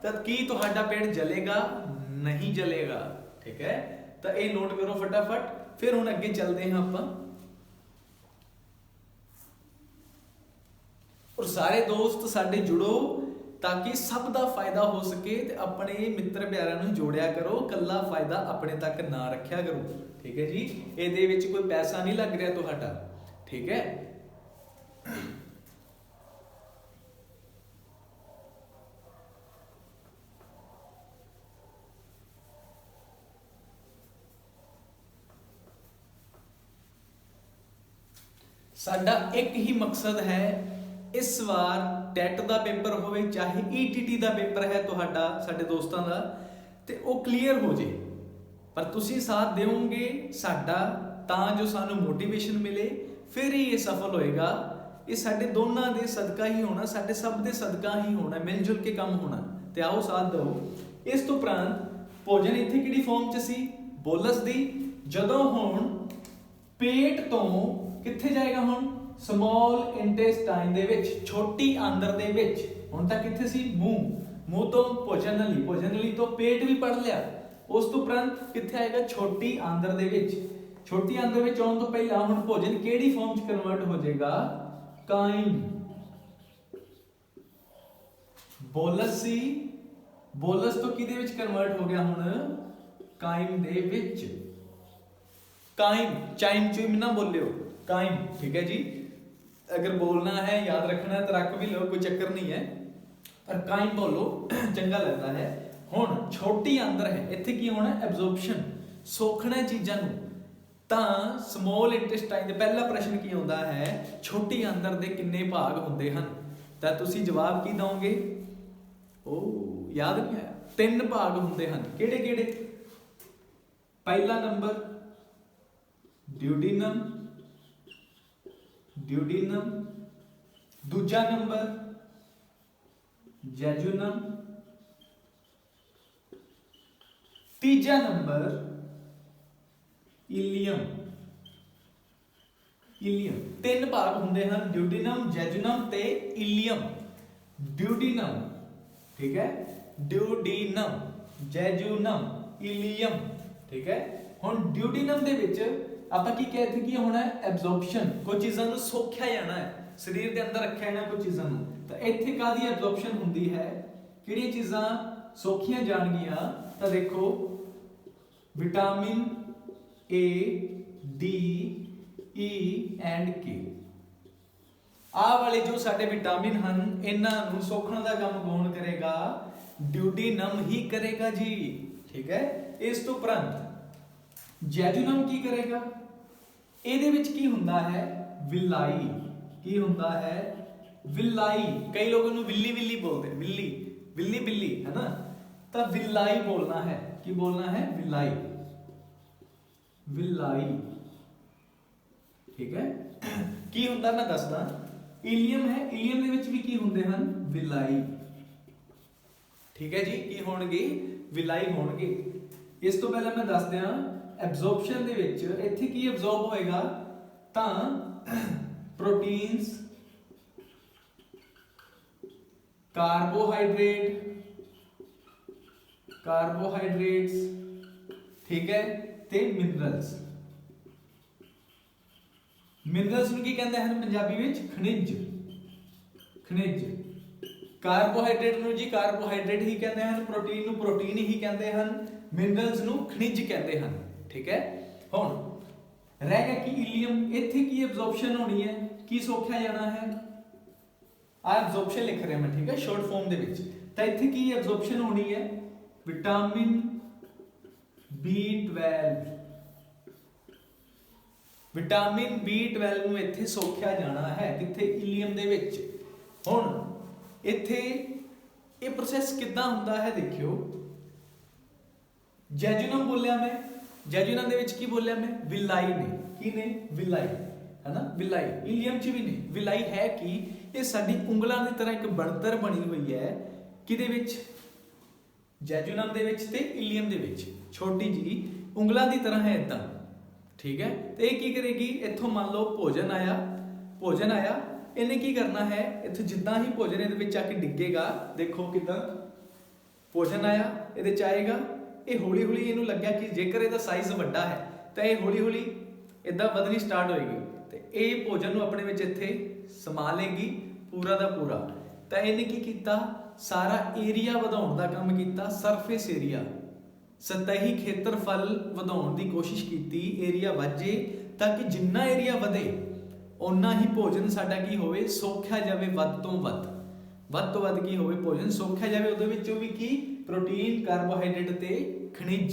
ਤਾਂ ਕੀ ਤੁਹਾਡਾ ਪੇਟ ਜਲੇਗਾ? ਨਹੀਂ ਜਲੇਗਾ, ਠੀਕ ਹੈ। ਤਾਂ ਇਹ ਨੋਟ ਕਰੋ ਫਟਾਫਟ। ਫਿਰ ਹੁਣ ਅੱਗੇ ਚੱਲਦੇ ਹਾਂ ਆਪਾਂ। ਔਰ ਸਾਰੇ ਦੋਸਤ ਸਾਡੇ ਜੁੜੋ ਤਾਂ ਕਿ ਸਭ ਦਾ ਫਾਇਦਾ ਹੋ ਸਕੇ, ਤੇ ਆਪਣੇ ਮਿੱਤਰ ਪਿਆਰਿਆਂ ਨੂੰ ਜੋੜਿਆ ਕਰੋ, ਕੱਲਾ ਫਾਇਦਾ ਆਪਣੇ ਤੱਕ ਨਾ ਰੱਖਿਆ ਕਰੋ, ਠੀਕ ਹੈ ਜੀ। ਇਹਦੇ ਵਿੱਚ ਕੋਈ ਪੈਸਾ ਨਹੀਂ ਲੱਗ ਰਿਹਾ ਤੁਹਾਡਾ, ਠੀਕ ਹੈ। ਸਾਡਾ ਇੱਕ ਹੀ ਮਕਸਦ ਹੈ, ਇਸ ਵਾਰ ਟੈਟ ਦਾ ਪੇਪਰ ਹੋਵੇ ਚਾਹੇ ETT ਦਾ ਪੇਪਰ ਹੈ ਤੁਹਾਡਾ, ਸਾਡੇ ਦੋਸਤਾਂ ਦਾ, ਤੇ ਉਹ ਕਲੀਅਰ ਹੋ ਜੇ। ਪਰ ਤੁਸੀਂ ਸਾਥ ਦਿਓਗੇ ਸਾਡਾ, ਤਾਂ ਜੋ ਸਾਨੂੰ ਮੋਟੀਵੇਸ਼ਨ ਮਿਲੇ, ਫਿਰ ਹੀ ਇਹ ਸਫਲ ਹੋਏਗਾ। ਇਹ ਸਾਡੇ ਦੋਨਾਂ ਦੇ ਸਦਕਾ ਹੀ ਹੋਣਾ, ਸਾਡੇ ਸਭ ਦੇ ਸਦਕਾ ਹੀ ਹੋਣਾ, ਮਿਲ ਜੁਲ ਕੇ ਕੰਮ ਹੋਣਾ। ਤੇ ਆਓ ਸਾਥ ਦਿਓ। ਇਸ ਤੋਂ ਉਪਰੰਤ ਭੋਜਨ ਇੱਥੇ ਕਿਹੜੀ ਫਾਰਮ 'ਚ ਸੀ? ਬੋਲਸ ਦੀ। ਜਦੋਂ ਹੁਣ ਪੇਟ ਤੋਂ ਕਿੱਥੇ ਜਾਏਗਾ? ਹੁਣ ਸਮਾਲ ਇੰਟੈਸਟਾਈਨ ਦੇ ਵਿੱਚ, ਛੋਟੀ ਆਂਦਰ ਦੇ ਵਿੱਚ। ਹੁਣ ਤੱਕ ਕਿੱਥੇ ਸੀ? ਮੂੰਹ ਤੋਂ ਭੋਜਨ ਨਲੀ, ਭੋਜਨ ਨਲੀ ਤੋਂ ਪੇਟ ਵੀ ਪੜ ਲਿਆ। ਉਸ ਤੋਂ ਉਪਰੰਤ ਕਿੱਥੇ ਆਏਗਾ? ਛੋਟੀ ਆਂਦਰ ਦੇ ਵਿੱਚ। ਛੋਟੀ ਆਂਦਰ ਵਿੱਚ ਆਉਣ ਤੋਂ ਪਹਿਲਾਂ ਹੁਣ ਭੋਜਨ ਕਿਹੜੀ ਫਾਰਮ 'ਚ ਕਨਵਰਟ ਹੋ ਜਾਏਗਾ? ਕਾਈਮ। ਬੋਲਸ ਸੀ, ਬੋਲਸ ਤੋਂ ਕਿਹਦੇ ਵਿੱਚ ਕਨਵਰਟ ਹੋ ਗਿਆ? ਹੁਣ ਕਾਈਮ ਦੇ ਵਿੱਚ। ਕਾइम, चाइम चुइम ना बोलियो, काइम, ठीक है जी। अगर बोलना है, याद रखना है तो रख भी लो, कोई चक्कर नहीं है, पर काइम बोलो चंगा लगता है। हुण छोटी आंदर है, इत्थे की होना? एब्जॉर्प्शन, सोखना चीज़ां नूं। ਤਾਂ ਸਮੋਲ ਇੰਟੈਸਟਾਈਨ ਦੇ ਪਹਿਲਾ ਪ੍ਰਸ਼ਨ ਕੀ ਆਉਂਦਾ ਹੈ? ਛੋਟੀ ਆਂਦਰ ਦੇ ਕਿੰਨੇ ਭਾਗ ਹੁੰਦੇ ਹਨ? ਤਾਂ ਤੁਸੀਂ ਜਵਾਬ ਕੀ ਦੋਗੇ? ਉਹ ਯਾਦ ਨਹੀਂ ਆਇਆ। 3 ਭਾਗ ਹੁੰਦੇ ਹਨ। ਕਿਹੜੇ ਕਿਹੜੇ? ਪਹਿਲਾ ਨੰਬਰ ਡਿਊਡੀਨਮ, ਦੂਜਾ ਨੰਬਰ ਜੈਜੂਨਮ, तीजा नंबर इलियम। इलियम तीन भाग होंगे हैं, ड्यूडिनम, जैजुनम ते इलियम। ड्यूडिनम, ठीक है, ड्यूडिनम, जैजुनम, इलियम, ठीक है। हुण ड्यूडिनम दे विच आपां की कहते कि होना है एब्जॉर्प्शन, कुछ चीज़ां नूं सोखिया जाना है, शरीर के अंदर रखिया जाना कुछ चीज़ां नूं। तो इत्थे कादी एब्जॉर्प्शन हुंदी है, किहड़ियां चीज़ां सोखिया जाणगियां? तो देखो vitamin A, D, E and के, आ वाले जो साडे विटामिन हैं इन्हां नूं सोखण दा काम कौन करेगा? ड्यूडिनम ही करेगा जी, ठीक है। इस तो उपरंत जैजुनम की करेगा? ਇਹਦੇ ਵਿੱਚ ਕੀ ਹੁੰਦਾ है? विलाई। की ਹੁੰਦਾ है? विलाई। कई लोगों ਨੂੰ विल्ली विल्ली बोलते हैं, विल्ली विल्ली बिल्ली, है ना। तो विलाई बोलना है, की बोलना है? विलाई, विलाई, ठीक है। की ਹੁੰਦਾ मैं दसदा, इलियम है, इलियम ਦੇ ਵਿੱਚ भी की ਹੁੰਦੇ ਹਨ? विलाई, ठीक है जी। की होणगे? विलाई होणगे। इस तो पहले मैं दस दियां एब्जॉर्प्शन ਦੇ ਵਿੱਚ ਇੱਥੇ ਕੀ ਐਬਜ਼ੌਰਬ ਹੋਏਗਾ? ਤਾਂ प्रोटीन्स, कार्बोहाइड्रेट्स, ठीक है, ते मिनरल्स। मिनरल्स ਨੂੰ ਕੀ ਕਹਿੰਦੇ ਹਨ ਪੰਜਾਬੀ ਵਿੱਚ? ਖਣਿਜ, ਖਣਿਜ। ਕਾਰਬੋਹਾਈਡਰੇਟ ਨੂੰ ਜੀ ਕਾਰਬੋਹਾਈਡਰੇਟ ਹੀ ਕਹਿੰਦੇ ਹਨ, ਪ੍ਰੋਟੀਨ ਨੂੰ ਪ੍ਰੋਟੀਨ ਹੀ ਕਹਿੰਦੇ ਹਨ, ਮਿਨਰਲਸ ਨੂੰ ਖਣਿਜ ਕਹਿੰਦੇ ਹਨ, ठीक है। ਹੁਣ रह गया कि इलियम, इत्थे की एब्जॉर्प्शन होनी है, की सोखिया जाना है? आ एब्जॉर्प्शन लिख रहे हैं मैं, ठीक है, शॉर्ट फॉर्म दे विच। तो इत्थे की एब्जॉर्प्शन होनी है? विटामिन B12, विटामिन B12 ਨੂੰ ਇੱਥੇ ਸੋਖਿਆ ਜਾਣਾ ਹੈ, ਕਿੱਥੇ? ਇਲੀਅਮ ਦੇ ਵਿੱਚ। ਹੁਣ ਇੱਥੇ ਇਹ ਪ੍ਰੋਸੈਸ ਕਿੱਦਾਂ ਹੁੰਦਾ ਹੈ ਦੇਖਿਓ। ਜੈਜੂਨਮ ਬੋਲਿਆ ਮੈਂ, ਜੈਜੂਨਮ ਦੇ ਵਿੱਚ ਕੀ ਬੋਲਿਆ ਮੈਂ? ਵਿਲਾਈ ਨੇ, ਕੀ ਨੇ? ਵਿਲਾਈ, है ना, विलाई। इलियम च भी नहीं। विलाई है कि ये साडी उंगलां की तरह एक बनतर बनी हुई है, किहदे विच? जैजुनम दे विच ते इलियम दे विच, छोटी जी उंगलां की तरह है इदां, ठीक है। तो ये की करेगी? इत्थों मान लो भोजन आया, भोजन आया, इन्हें की करना है? इत्थों जिद्दां ही भोजन इहदे विच आके डिगेगा, देखो किदां भोजन आया इहदे च आएगा, ये हौली हौली इहनूं लग्गिया कि जेकर इहदा साइज वड्डा है तो ये हौली हौली इदां वधनी स्टार्ट होएगी, तो ये भोजन नूं अपने विच इत्थे समा लेगी पूरा दा पूरा। तो इहने की कीता? सारा एरिया वधाउण दा काम कीता, सरफेस एरिया, सतही खेत्रफल वधाउण दी कोशिश कीती, एरिया वधे, ताकि जिन्ना एरिया वधे उन्ना ही भोजन साडा की होवे? सोखिया जावे, वध तो वध की होवे भोजन सोखिया जावे। उहदे विचों भी की? प्रोटीन, कार्बोहाइड्रेट ते खनिज,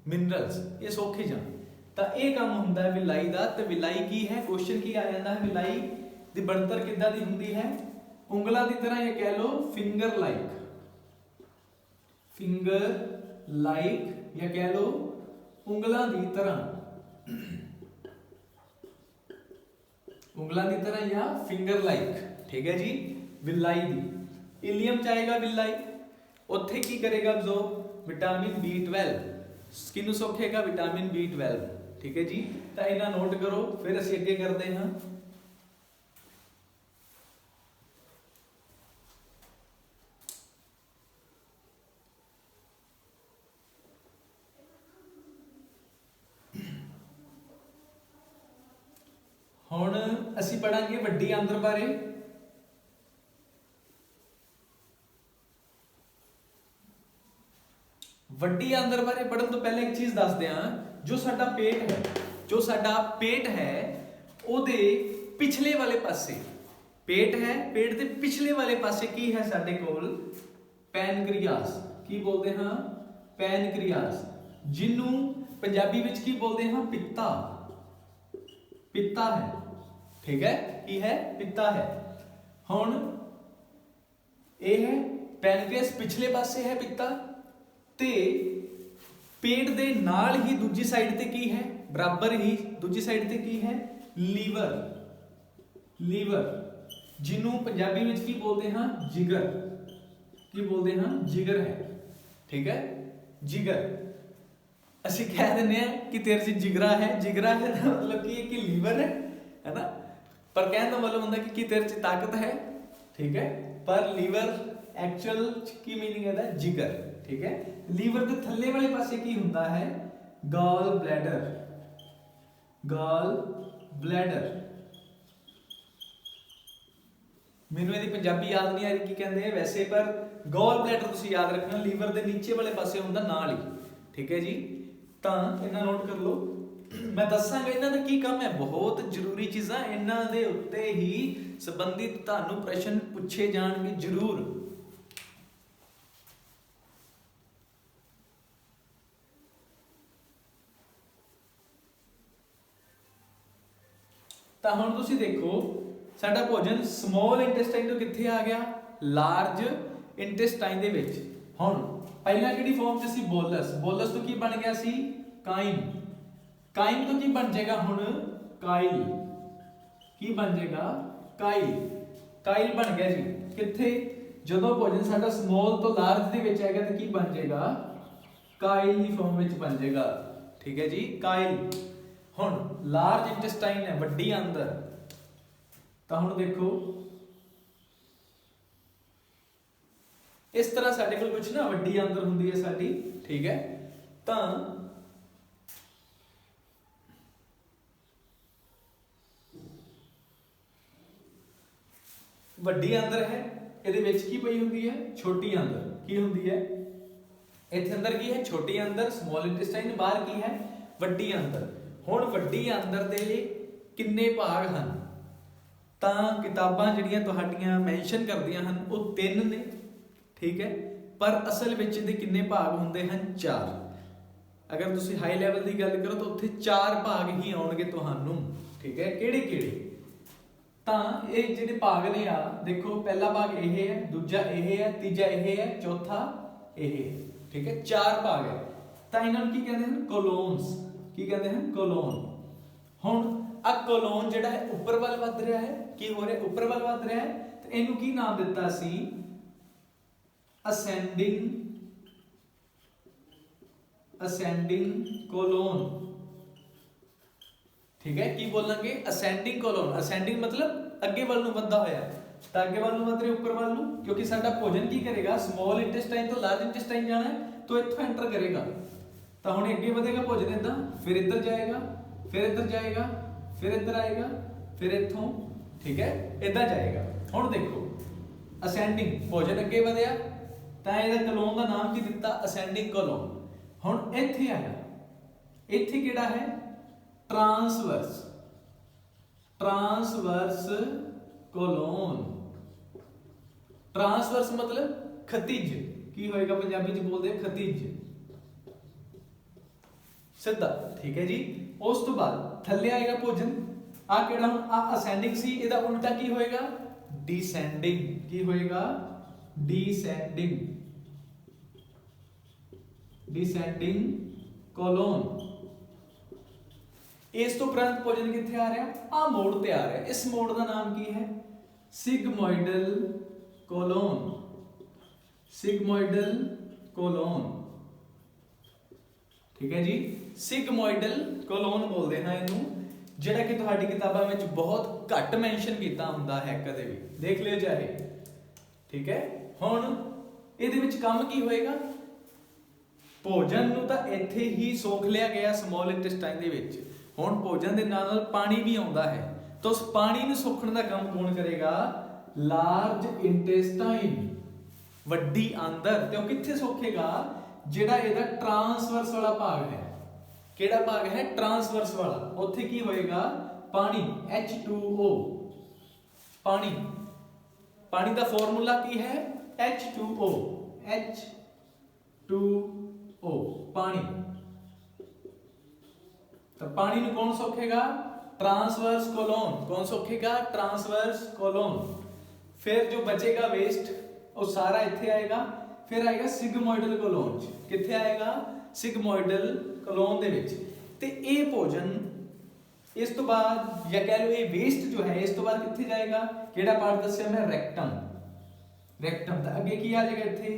मिनरल्स, ये सोखे जाण। तो यह काम हुंदा है विलाई दा। ते विलाई की है? क्वेश्चन की आ जाता है, विलाई दी बनतर किद्दां दी हुंदी है? उंगलां दी तरह, या कह लो फिंगर लाइक, फिंगर लाइक, या कह लो उंगलां दी तरह, उंगलां दी तरह या फिंगर लाइक, ठीक है जी। विलाई दी इलियम चाहेगा विलाई, उत्थे की करेगा? अब्जॉर्ब विटामिन B12, किनू सोखेगा? विटामिन B12, ठीक है जी। तो इन्हां नोट करो, फिर असीं अगे करते हैं। हुण असीं पढ़ांगे वड्डी आंदर बारे। वड्डी आंदर बारे पढ़न तो पहले एक चीज दस दियां, जो साडा पेट है, जो साडा पेट है ओदे पिछले वाले पासे, पेट है, पेट दे पिछले वाले पासे की है साडे कोल? पैनक्रियास। की बोलते हैं? पैनक्रियास, जिन्नू पंजाबी विच की बोलते हैं? पित्ता, पित्ता है, ठीक है। की है? पित्ता है। हुण ये है पैनक्रियास पिछले पासे है पित्ता, ते पेट दे नाल ही दूजी साइड ते की है? बराबर ही दूजी साइड ते की है? लीवर, लीवर, जिन्हों पंजाबी में की बोलते हैं? जिगर। की बोलते हैं? जिगर है, ठीक है, जिगर। ਅਸੀਂ ਕਹਿ ਦਿੰਦੇ ਆ ਕਿ ਤੇਰੇ 'ਚ ਜਿਗਰਾ ਹੈ। ਜਿਗਰਾ ਹੈ ਦਾ ਮਤਲਬ ਕੀ ਹੈ ਕਿ ਲੀਵਰ ਹੈ ਨਾ, ਪਰ ਕਹਿਣ ਦਾ ਮਤਲਬ ਹੁੰਦਾ ਕਿ ਤੇਰੇ 'ਚ ਤਾਕਤ ਹੈ, ਠੀਕ ਹੈ। ਪਰ ਲੀਵਰ ਐਕਚੁਅਲ ਕੀ ਮੀਨਿੰਗ ਹੈ ਦਾ ਜਿਗਰ, ਠੀਕ ਹੈ। ਲੀਵਰ ਦੇ ਥੱਲੇ ਵਾਲੇ ਪਾਸੇ ਕੀ ਹੁੰਦਾ ਹੈ, ਗਾਲ ਬਲੈਡਰ। ਗਾਲ ਬਲੈਡਰ, ਮੈਨੂੰ ਇਹਦੀ ਪੰਜਾਬੀ ਯਾਦ ਨਹੀਂ ਆ ਰਹੀ ਕੀ ਕਹਿੰਦੇ ਆ ਵੈਸੇ, ਪਰ ਗਾਲ ਬਲੈਡਰ ਤੁਸੀਂ ਯਾਦ ਰੱਖਣਾ, ਲੀਵਰ ਦੇ ਨੀਚੇ ਵਾਲੇ ਪਾਸੇ ਹੁੰਦਾ ਨਾਲ ਹੀ, ਠੀਕ ਹੈ ਜੀ। ਤਾਂ ਇਹਨਾਂ ਨੋਟ ਕਰ ਲਓ, ਮੈਂ ਦੱਸਾਂਗਾ ਇਹਨਾਂ ਦਾ ਕੀ ਕੰਮ ਹੈ। ਬਹੁਤ ਜ਼ਰੂਰੀ ਚੀਜ਼ਾਂ, ਇਹਨਾਂ ਦੇ ਉੱਤੇ ਹੀ ਸੰਬੰਧਿਤ ਤੁਹਾਨੂੰ ਪ੍ਰਸ਼ਨ ਪੁੱਛੇ ਜਾਣਗੇ ਜ਼ਰੂਰ। ਤਾਂ ਹੁਣ ਤੁਸੀਂ ਦੇਖੋ ਸਾਡਾ ਭੋਜਨ ਸਮੋਲ ਇੰਟੈਸਟਾਈਨ ਤੋਂ ਕਿੱਥੇ ਆ ਗਿਆ, ਲਾਰਜ ਇੰਟੈਸਟਾਈਨ ਦੇ ਵਿੱਚ। ਹੁਣ ਪਹਿਲਾਂ ਕਿਹੜੀ ਫਾਰਮ 'ਚ ਸੀ, ਬੋਲਸ। ਬੋਲਸ ਤੋਂ ਕੀ ਬਣ ਗਿਆ ਸੀ, ਕਾਈਮ। ਕਾਈਮ ਤੋਂ ਕੀ ਬਣ ਜਾਏਗਾ ਹੁਣ, ਕਾਈਲ। ਕੀ ਬਣ ਜਾਏਗਾ, ਕਾਈਲ। ਕਾਈਲ ਬਣ ਗਿਆ ਜੀ ਕਿੱਥੇ, ਜਦੋਂ ਭੋਜਨ ਸਾਡਾ ਸਮੋਲ ਤੋਂ ਲਾਰਜ ਦੇ ਵਿੱਚ ਆਏਗਾ ਤਾਂ ਕੀ ਬਣ ਜਾਏਗਾ, ਕਾਈਲ ਦੀ ਫਾਰਮ ਵਿੱਚ ਬਣ ਜਾਏਗਾ, ਠੀਕ ਹੈ ਜੀ, ਕਾਈਲ। ਹੁਣ ਲਾਰਜ ਇੰਟੈਸਟਾਈਨ ਹੈ, ਵੱਡੀ ਆਂਦਰ। ਤਾਂ ਹੁਣ ਦੇਖੋ ਇਸ ਤਰ੍ਹਾਂ ਸਾਡੇ ਕੋਲ ਕੁਝ ਨਾ ਵੱਡੀ ਆਂਦਰ ਹੁੰਦੀ ਹੈ ਸਾਡੀ, ਠੀਕ ਹੈ। ਤਾਂ ਵੱਡੀ ਆਂਦਰ ਹੈ, ਇਹਦੇ ਵਿੱਚ ਕੀ ਪਈ ਹੁੰਦੀ ਹੈ, ਛੋਟੀ ਆਂਦਰ। ਕੀ ਹੁੰਦੀ ਹੈ, ਇੱਥੇ ਅੰਦਰ ਕੀ ਹੈ, ਛੋਟੀ ਆਂਦਰ ਸਮੋਲ ਇੰਟੈਸਟਾਈਨ, ਬਾਹਰ ਕੀ ਹੈ, ਵੱਡੀ ਆਂਦਰ। ਹੁਣ ਵੱਡੀ ਆਂਦਰ ਦੇ ਕਿੰਨੇ ਭਾਗ ਹਨ, ਤਾਂ ਕਿਤਾਬਾਂ ਜਿਹੜੀਆਂ ਤੁਹਾਡੀਆਂ ਮੈਂਸ਼ਨ ਕਰਦੀਆਂ ਹਨ ਉਹ 3 ਨੇ, ਠੀਕ ਹੈ। ਪਰ ਅਸਲ ਵਿੱਚ ਇਹਦੇ ਕਿੰਨੇ ਭਾਗ ਹੁੰਦੇ ਹਨ, 4। ਅਗਰ ਤੁਸੀਂ ਹਾਈ ਲੈਵਲ ਦੀ ਗੱਲ ਕਰੋ ਤਾਂ ਉੱਥੇ 4 ਭਾਗ ਹੀ ਆਉਣਗੇ ਤੁਹਾਨੂੰ, ਠੀਕ ਹੈ। ਕਿਹੜੇ ਕਿਹੜੇ, ਤਾਂ ਇਹ ਜਿਹੜੇ ਭਾਗ ਨੇ ਆ ਦੇਖੋ, ਪਹਿਲਾ ਭਾਗ ਇਹ ਹੈ, ਦੂਜਾ ਇਹ ਹੈ, ਤੀਜਾ ਇਹ ਹੈ, ਚੌਥਾ ਇਹ ਹੈ, ਠੀਕ ਹੈ। 4 ਭਾਗ ਹੈ। ਤਾਂ ਇਹਨਾਂ ਨੂੰ ਕੀ ਕਹਿੰਦੇ ਹਨ, ਕੋਲੋਨਸ। ਕੀ ਕਹਿੰਦੇ ਹਨ, ਕੋਲੋਨ। ਹੁਣ ਆ ਕੋਲੋਨ ਜਿਹੜਾ ਹੈ ਉੱਪਰ ਵੱਲ ਵੱਧ ਰਿਹਾ ਹੈ, ਕੀ ਹੋ ਰਿਹਾ, ਉੱਪਰ ਵੱਲ ਵੱਧ ਰਿਹਾ ਹੈ, ਤੇ ਇਹਨੂੰ ਕੀ ਨਾਮ ਦਿੱਤਾ ਸੀ, ਅਸੈਂਡਿੰਗ ਕੋਲੋਨ, ਠੀਕ ਹੈ। ਕੀ ਬੋਲਾਂਗੇ, ਅਸੈਂਡਿੰਗ ਕੋਲੋਨ। ਅਸੈਂਡਿੰਗ ਮਤਲਬ ਅੱਗੇ ਵੱਲ ਨੂੰ ਵੱਧਦਾ ਹੋਇਆ, ਤਾਂ ਅੱਗੇ ਵੱਲ ਨੂੰ ਵੱਧ ਰਿਹਾ ਉੱਪਰ ਵੱਲ ਨੂੰ, ਕਿਉਂਕਿ ਸਾਡਾ ਭੋਜਨ ਕੀ ਕਰੇਗਾ, ਸਮੋਲ ਇੰਟੈਸਟਾਈਨ ਤੋਂ ਲਾਰਜ ਇੰਟੈਸਟਾਈਨ ਜਾਣਾ ਹੈ, ਤਾਂ ਇੱਥੋਂ ਐਂਟਰ ਕਰੇਗਾ। ਤਾਂ ਹੁਣ ਅੱਗੇ ਵਧੇਗਾ ਭੋਜਨ ਇਦਾਂ, ਫਿਰ ਇੱਧਰ ਜਾਏਗਾ, ਫਿਰ ਇੱਧਰ ਜਾਏਗਾ, ਫਿਰ ਇੱਧਰ ਆਏਗਾ, ਫਿਰ ਇੱਥੋਂ, ਠੀਕ ਹੈ, ਇਦਾਂ ਜਾਏਗਾ। ਹੁਣ ਦੇਖੋ ਅਸੈਂਡਿੰਗ, ਭੋਜਨ ਅੱਗੇ ਵਧਿਆ ਤਾਂ ਇਹਦਾ ਕੋਲੋਨ ਦਾ ਨਾਮ ਕੀ ਦਿੱਤਾ, ਅਸੈਂਡਿੰਗ ਕੋਲੋਨ। ਹੁਣ ਇੱਥੇ ਆਇਆ, ਇੱਥੇ ਕਿਹੜਾ ਹੈ, ਟ੍ਰਾਂਸਵਰਸ। Transverse colon. ਟ੍ਰਾਂਸਵਰਸ ਮਤਲਬ ਖਤਿਜ। ਕੀ ਹੋਏਗਾ, ਪੰਜਾਬੀ ਚ ਬੋਲਦੇ ਖਤਿਜ, ਸਿੱਧਾ, ਠੀਕ ਹੈ ਜੀ। ਉਸ ਤੋਂ ਬਾਅਦ ਥੱਲੇ ਆਏਗਾ ਭੋਜਨ, ਆ ਕਿਹੜਾ, ਹੁਣ ਆ ਅਸੈਂਡਿੰਗ ਸੀ, ਇਹਦਾ ਉਲਟਾ ਕੀ ਹੋਏਗਾ, ਡੀਸੈਂਡਿੰਗ। ਕੀ ਹੋਏਗਾ, ਡੀਸੈਂਡਿੰਗ, ਡੀਸੈਂਡਿੰਗ ਕੋਲੋਨ। ਇਸ ਤੋਂ ਉਪਰੰਤ ਭੋਜਨ ਕਿੱਥੇ ਆ ਰਿਹਾ, ਆ ਮੋੜ ਤੇ ਆ ਰਿਹਾ। ਇਸ ਮੋੜ ਦਾ ਨਾਮ ਕੀ ਹੈ, ਸਿਗਮੋਇਡਲ ਕੋਲੋਨ। ਸਿਗਮੋਇਡਲ ਕੋਲੋਨ, ਠੀਕ ਹੈ ਜੀ, ਸਿਗਮੋਇਡਲ ਕੋਲੋਨ ਬੋਲਦੇ ਹਾਂ ਇਹਨੂੰ, ਜਿਹੜਾ ਕਿ ਤੁਹਾਡੀ ਕਿਤਾਬਾਂ ਵਿੱਚ ਬਹੁਤ ਘੱਟ ਮੈਂਸ਼ਨ ਕੀਤਾ ਹੁੰਦਾ ਹੈ, ਕਦੇ ਵੀ ਦੇਖ ਲਿਓ ਚਾਹੇ, ਠੀਕ ਹੈ। ਹੁਣ ਇਹਦੇ ਵਿੱਚ ਕੰਮ ਕੀ ਹੋਏਗਾ, ਭੋਜਨ ਨੂੰ ਤਾਂ ਇੱਥੇ ਹੀ ਸੋਖ ਲਿਆ ਗਿਆ ਸਮੋਲ ਇੰਟੈਸਟਾਈਨ ਦੇ ਵਿੱਚ। ਹੁਣ ਭੋਜਨ ਦੇ ਨਾਲ ਨਾਲ ਪਾਣੀ ਵੀ ਆਉਂਦਾ ਹੈ, ਤਾਂ ਉਸ ਪਾਣੀ ਨੂੰ ਸੋਖਣ ਦਾ ਕੰਮ ਕੌਣ ਕਰੇਗਾ, ਲਾਰਜ ਇੰਟੈਸਟਾਈਨ, ਵੱਡੀ ਆਂਦਰ। ਤੇ ਉਹ ਕਿੱਥੇ ਸੋਖੇਗਾ, ਜਿਹੜਾ ਇਹਦਾ ਟ੍ਰਾਂਸਵਰਸ ਵਾਲਾ ਭਾਗ ਹੈ। ਕਿਹੜਾ ਭਾਗ ਹੈ, ਟ੍ਰਾਂਸਵਰਸ ਵਾਲਾ। ਉੱਥੇ ਕੀ ਹੋਏਗਾ, ਪਾਣੀ, H2O। ਪਾਣੀ, ਪਾਣੀ ਦਾ ਫਾਰਮੂਲਾ ਕੀ ਹੈ, H2O, H2O, ਪਾਣੀ। ਤਾਂ ਪਾਣੀ ਨੂੰ ਕੌਣ ਸੋਖੇਗਾ, ट्रांसवर्स कोलोन। कौन सोखेगा, ट्रांसवर्स कोलोन। फिर जो बचेगा वेस्ट वो सारा इत्थे आएगा, फिर आएगा सिगमोइडल कोलोन। कित्थे आएगा, सिगमोइडल कोलोन दे विच। ते ये भोजन इस तो बाद या कह लो ये वेस्ट जो है इस तो बाद कित्थे जाएगा, केड़ा पार्ट दस्सिया मैं, रेक्टम। रेक्टम तो अगे की आ जाएगा इत्थे,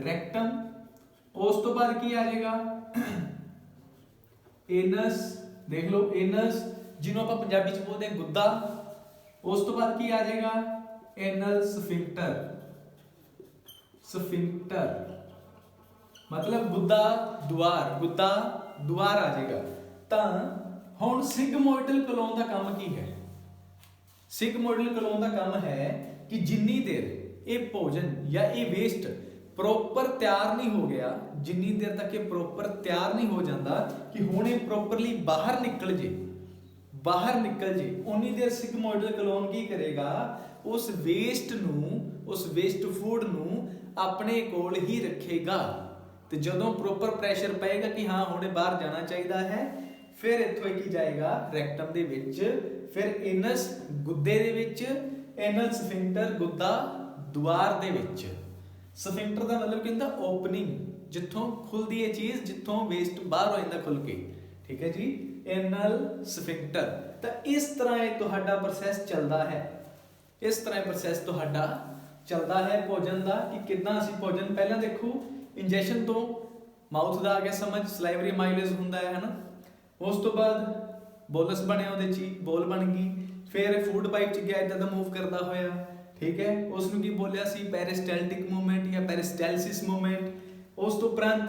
रेक्टम। उस तो बाद की आ जाएगा, एनस देख लो, एनस जिन्हों आप पंजाबी च बोलते हैं गुद्दा। उस तो बाद की आ जाएगा एनल स्फिंक्टर, स्फिंक्टर मतलब गुद्दा द्वार, गुद्दा द्वार आ जाएगा। तो हुण सिगमोइडल कोलोन का काम की है? सिगमोइडल कोलोन का काम है कि जिन्नी देर ये भोजन या ये वेस्ट प्रॉपर तैयार नहीं हो गया, जिन्नी देर तक ये प्रॉपर तैयार नहीं हो जाता कि हुण ये प्रॉपरली बाहर निकल जे, बाहर निकल जे, उन्नी देर सिगमोइडल कोलोन की करेगा, उस वेस्ट नूं, उस वेस्ट फूड नूं अपने कोल ही रखेगा। तो जदों प्रॉपर प्रैशर पएगा कि हाँ हुणे बाहर जाना चाहिए है, फिर इत्थों की जाएगा रैक्टम दे विच, फिर एनस गुद्दे दे विच, एनल स्फिंक्टर गुद्दा द्वार दे विच। स्फिंक्टर का मतलब कहता ओपनिंग, जिथों खुलदी है चीज, जिथों वेस्ट बाहर हो जाता खुल के, ठीक है जी, एनल स्फिंक्टर। तो इस तरह ये तुहाडा प्रोसैस चलता है, इस तरह प्रोसैस तुहाडा चलता है भोजन का कि कितना असीं भोजन पहला देखो इंजैक्शन तो माउथ का आ गया समझ, सलाइवरी माइलेज हुंदा है ना, उस तो बाद बोलस बने उहदे ची, बोल बन गई, फिर फूड पाइप च गया इदां दा मूव करदा होया, ठीक है, उसनूं की बोलिया सी पेरिस्टैल्टिक मूवमेंट या पेरिस्टैलिसिस मूवमेंट। उस तो उपरंत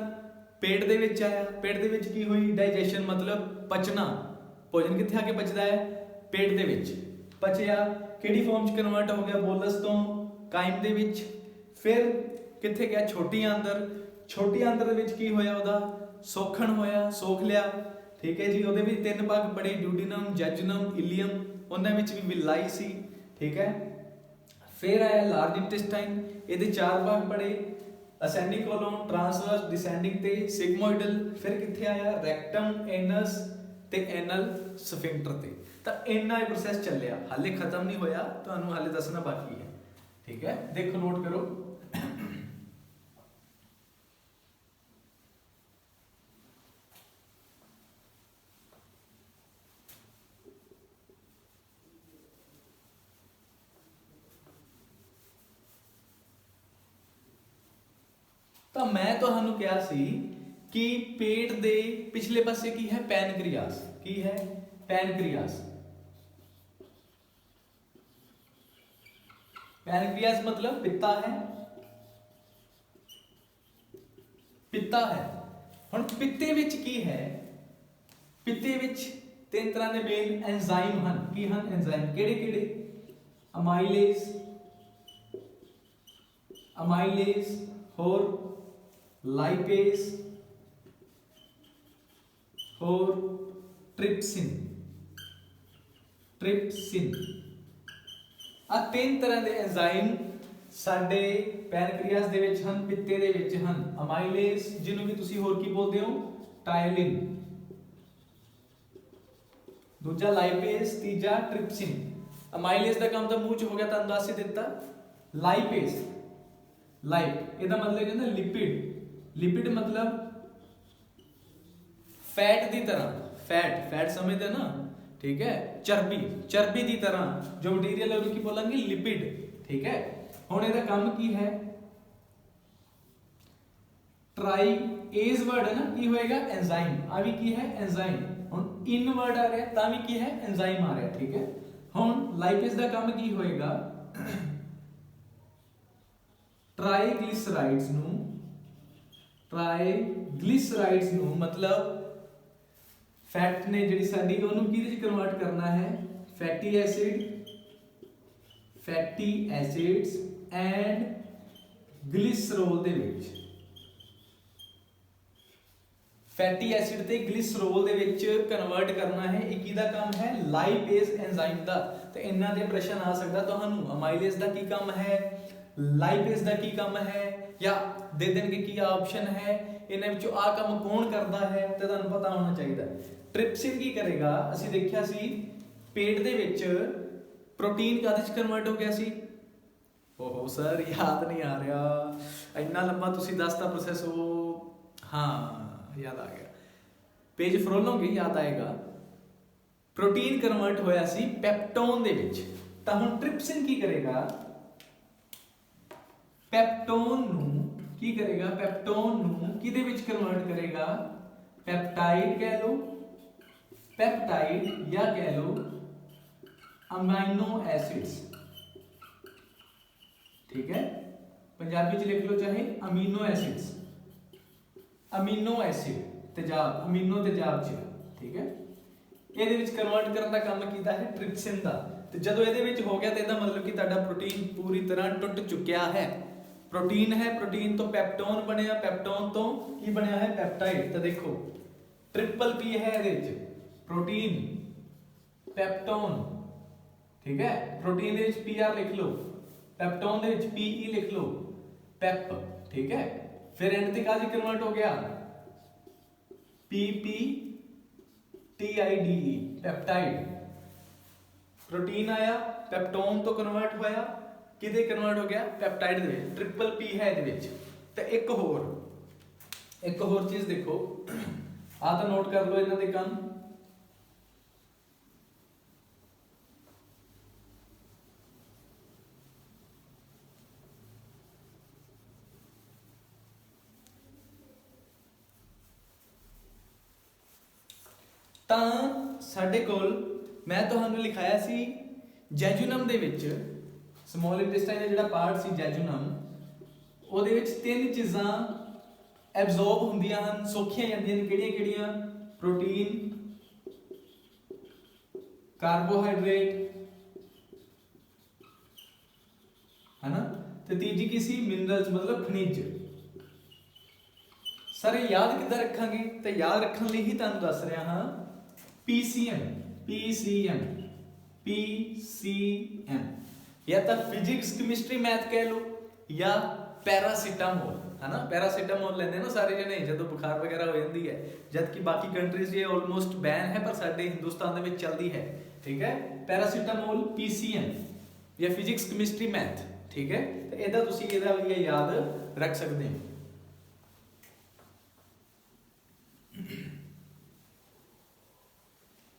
पेट दे विच आया, पेट दे विच की हुई डाइजेशन मतलब पचना, भोजन कित्थे आके पचदा है? पेट दे विच पचिया, किहड़ी फॉर्म च कन्वर्ट हो गया? बोलस तो काइम दे विच, फिर कित्थे गया? छोटी आंदर, छोटी आंदर दे विच की होया? ओहदा सोखण होया, सोख लिया, ठीक है जी। ਉਹਦੇ ਵੀ ਤਿੰਨ ਭਾਗ ਪੜੇ, ਡੂਡੀਨਮ, ਜੈਜੂਨਮ, ਇਲੀਅਮ, ਉਹਨਾਂ ਵਿੱਚ ਵੀ ਵਿਲਾਈ ਸੀ, ਠੀਕ ਹੈ। ਫਿਰ ਆਇਆ ਲਾਰਜ ਇੰਟੈਸਟਾਈਨ, ਇਹਦੇ ਚਾਰ ਭਾਗ ਪੜੇ, ਅਸੈਂਡਿੰਗ ਕੋਲੋਨ, ਟ੍ਰਾਂਸਵਰਸ, ਡਿਸੈਂਡਿੰਗ ਤੇ ਸਿਗਮੋਇਡਲ। ਫਿਰ ਕਿੱਥੇ ਆਇਆ? ਰੈਕਟਮ, ਐਨਸ ਤੇ ਐਨਲ ਸਫਿੰਕਟਰ ਤੇ। ਤਾਂ ਇੰਨਾ ਇਹ ਪ੍ਰੋਸੈਸ ਚੱਲਿਆ, ਹਾਲੇ ਖਤਮ ਨਹੀਂ ਹੋਇਆ, ਤੁਹਾਨੂੰ ਹਾਲੇ ਦੱਸਣਾ ਬਾਕੀ ਹੈ, ਠੀਕ ਹੈ। ਦੇਖੋ ਨੋਟ ਕਰੋ। ਤਾਂ ਮੈਂ ਤੁਹਾਨੂੰ ਕਿਹਾ ਸੀ ਕਿ ਪੇਟ ਦੇ ਪਿਛਲੇ ਪਾਸੇ ਕੀ ਹੈ? ਪੈਨਕ੍ਰੀਆਸ। ਕੀ ਹੈ? ਪੈਨਕ੍ਰੀਆਸ। ਪੈਨਕ੍ਰੀਆਸ मतलब पित्ता है, पित्ता है। ਹੁਣ ਪਿੱਤੇ ਵਿੱਚ ਕੀ ਹੈ? ਪਿੱਤੇ ਵਿੱਚ ਤਿੰਨ ਤਰ੍ਹਾਂ ਦੇ ਮੇਨ ਐਂਜ਼ਾਈਮ ਹਨ। ਕੀ ਹਨ ਐਂਜ਼ਾਈਮ? ਕਿਹੜੇ ਕਿਹੜੇ? ਅਮਾਈਲੇਜ਼, ਅਮਾਈਲੇਜ਼, ਹੋਰ ਲਾਈਪੇਜ਼, ਹੋਰ ਟ੍ਰਿਪਸਿਨ, ਟ੍ਰਿਪਸਿਨ। ਆ ਤਿੰਨ ਤਰ੍ਹਾਂ ਦੇ ਐਂਜ਼ਾਈਮ ਸਾਡੇ ਪੈਨਕ੍ਰੀਆਸ ਦੇ ਵਿੱਚ ਹਨ, ਪਿੱਤੇ ਦੇ ਵਿੱਚ ਹਨ। ਅਮਾਈਲੇਜ਼ ਜਿਹਨੂੰ ਵੀ ਤੁਸੀਂ ਹੋਰ ਕੀ ਬੋਲਦੇ ਹੋ? ਟਾਇਲਿਨ। ਦੂਜਾ ਲਾਈਪੇਜ਼, ਤੀਜਾ ਟ੍ਰਿਪਸਿਨ। ਅਮਾਈਲੇਜ਼ ਦਾ ਕੰਮ ਤਾਂ ਮੂੰਹ ਚ ਹੋ ਗਿਆ, ਤੁਹਾਨੂੰ ਦੱਸ ਹੀ ਦਿੱਤਾ। ਲਾਈਪੇਜ਼, ਲਾਈਪ ਇਹਦਾ ਮਤਲਬ ਕਹਿੰਦਾ ਲਿਪਿਡ। लिपिड मतलब फैट की तरह, फैट, फैट समझते ना, ठीक है, चर्बी, चर्बी की तरह जो मटीरियल है उसकी बोलेंगे लिपिड, ठीक है। हुण इहदा काम की है? ट्राई एज वर्ड है ना, की होएगा? एंजाइम। आ भी की है? एंजाइम। हुण इन वर्ड आ रहा ता भी की है? एंजाइम आ रहा, ठीक है। हुण लाइपेज का काम की होएगा? ट्राईग्लिसराइड्स नूं, ट्राईग्लिसराइड्स नूं मतलब फैट ने जिहड़ी साडी ओनू किहदे च कन्वर्ट करना है? Fatty acid, fatty acids and glycerol they which. Fatty acid ते ग्लिसरोल दे विच कन्वर्ट करना है। ये किहदा काम है? लाइपेज एंजाइम दा। ते इन्हां दे प्रश्न आ सकदा तुहानू, अमाइलेज दा की काम है, लाइपेज का की काम है, या दे देंगे की ऑप्शन है, इन्हां विचों आ काम कौन करता है, तो तुहानू पता होना चाहिए। ट्रिप्सिन की करेगा? असीं देखिया सी पेट दे विच प्रोटीन काहदे च कन्वर्ट हो गया सी? ओहो सर याद नहीं आ रहा, इन्ना लंबा तुसीं दसता प्रोसैस। वो हाँ याद आ गया, पेज फरोलोगे याद आएगा। प्रोटीन कन्वर्ट होया सी पेप्टोन दे विच। तां हुण ट्रिप्सिन की करेगा? पेप्टोन नूं की करेगा? पेप्टोन नूं किहदे विच कन्वर्ट करेगा? पेप्टाइड कह लो, ਪੈਪਟਾਈਡ ਜਾਂ ਕਹਿ ਲਓ ਅਮਾਈਨੋ ਐਸਿਡਸ, ठीक है, पंजाबी च लिख लो चाहे अमीनो एसिड्स, अमीनो एसिड तेजाब, अमीनो तेजाब च, ठीक है। ਇਹਦੇ ਵਿੱਚ ਕਨਵਰਟ ਕਰਨ ਦਾ ਕੰਮ ਕੀਤਾ ਹੈ ਟ੍ਰਿਪਸਿਨ ਦਾ, ਤੇ ਜਦੋਂ ਇਹਦੇ ਵਿੱਚ ਹੋ ਗਿਆ ਤੇ ਇਹਦਾ ਮਤਲਬ ਕਿ ਤੁਹਾਡਾ ਪ੍ਰੋਟੀਨ ਪੂਰੀ ਤਰ੍ਹਾਂ ਟੁੱਟ ਚੁੱਕਿਆ ਹੈ। ਪ੍ਰੋਟੀਨ ਹੈ, ਪ੍ਰੋਟੀਨ ਤੋਂ ਪੈਪਟੋਨ ਬਣਿਆ, ਪੈਪਟੋਨ ਤੋਂ ਕੀ ਬਣਿਆ ਹੈ ਪੈਪਟਾਈਡ। ਤਾਂ ਦੇਖੋ ट्रिपल पी है ਇਹਦੇ ਵਿੱਚ ਪ੍ਰੋਟੀਨ ਪੈਪਟੋਨ, ਠੀਕ ਹੈ। ਪ੍ਰੋਟੀਨ ਦੇ ਵਿੱਚ ਪੀਆਰ ਲਿਖ ਲਓ, ਪੈਪਟੋਨ ਦੇ ਵਿੱਚ ਪੀਈ ਲਿਖ ਲਓ, ਪੈਪ, ठीक है। फिर एंड तक आज कन्वर्ट हो गया पीपी टीआईडीई ਪੈਪਟਾਈਡ। प्रोटीन आया ਪੈਪਟੋਨ ਤੋਂ ਕਨਵਰਟ ਹੋਇਆ, ਕਿਤੇ ਕਨਵਰਟ ਹੋ ਗਿਆ ਪੈਪਟਾਈਡ ਦੇ ਵਿੱਚ, ਟ੍ਰਿਪਲ ਪੀ ਹੈ ਇਹਦੇ ਵਿੱਚ। ਤੇ ਇੱਕ ਹੋਰ ਚੀਜ਼ ਦੇਖੋ, ਆ ਤਾਂ ਨੋਟ ਕਰ ਲਓ ਇਹਨਾਂ ਦੇ ਕੰਮ। ਤਾਂ ਸਾਡੇ ਕੋਲ ਮੈਂ ਤੁਹਾਨੂੰ ਲਿਖਾਇਆ ਸੀ ਜੈਜੂਨਮ ਦੇ ਵਿੱਚ, ਸਮਾਲ ਇੰਟੈਸਟਾਈਨ ਦਾ ਜਿਹੜਾ ਪਾਰਟ ਸੀ ਜੈਜੂਨਮ, ਉਹਦੇ ਵਿੱਚ ਤਿੰਨ ਚੀਜ਼ਾਂ ਐਬਜ਼ੌਰਬ ਹੁੰਦੀਆਂ ਹਨ, ਸੌਖੀਆਂ ਜਾਂਦੀਆਂ ਨੇ। ਕਿਹੜੀਆਂ? ਪ੍ਰੋਟੀਨ, ਕਾਰਬੋਹਾਈਡਰੇਟ, है ना, ਤੇ ਤੀਜੀ ਕੀ ਸੀ ਮਿਨਰਲਸ, ਮਤਲਬ ਖਣਿਜ। ਸਾਰੇ ਯਾਦ ਕਿੱਦਾਂ ਰੱਖਾਂਗੇ? ਤੇ ਯਾਦ ਰੱਖਣ ਲਈ ਹੀ ਤੁਹਾਨੂੰ ਦੱਸ ਰਿਹਾ ਹਾਂ PCM या तो फिजिक्स केमिस्ट्री मैथ कह लो या पैरासीटामोल, है ना। पैरासीटामोल लेंदे ना सारे जने जदों बुखार वगैरह हो जाती है, जबकि बाकी कंट्रीज ये ऑलमोस्ट बैन है पर साडे हिंदुस्तान दे विच चलदी है, ठीक है। पैरासीटामोल PCM या फिजिक्स केमिस्ट्री मैथ, ठीक है। तो इहदा तुसीं इहदा भी याद रख सकते हो।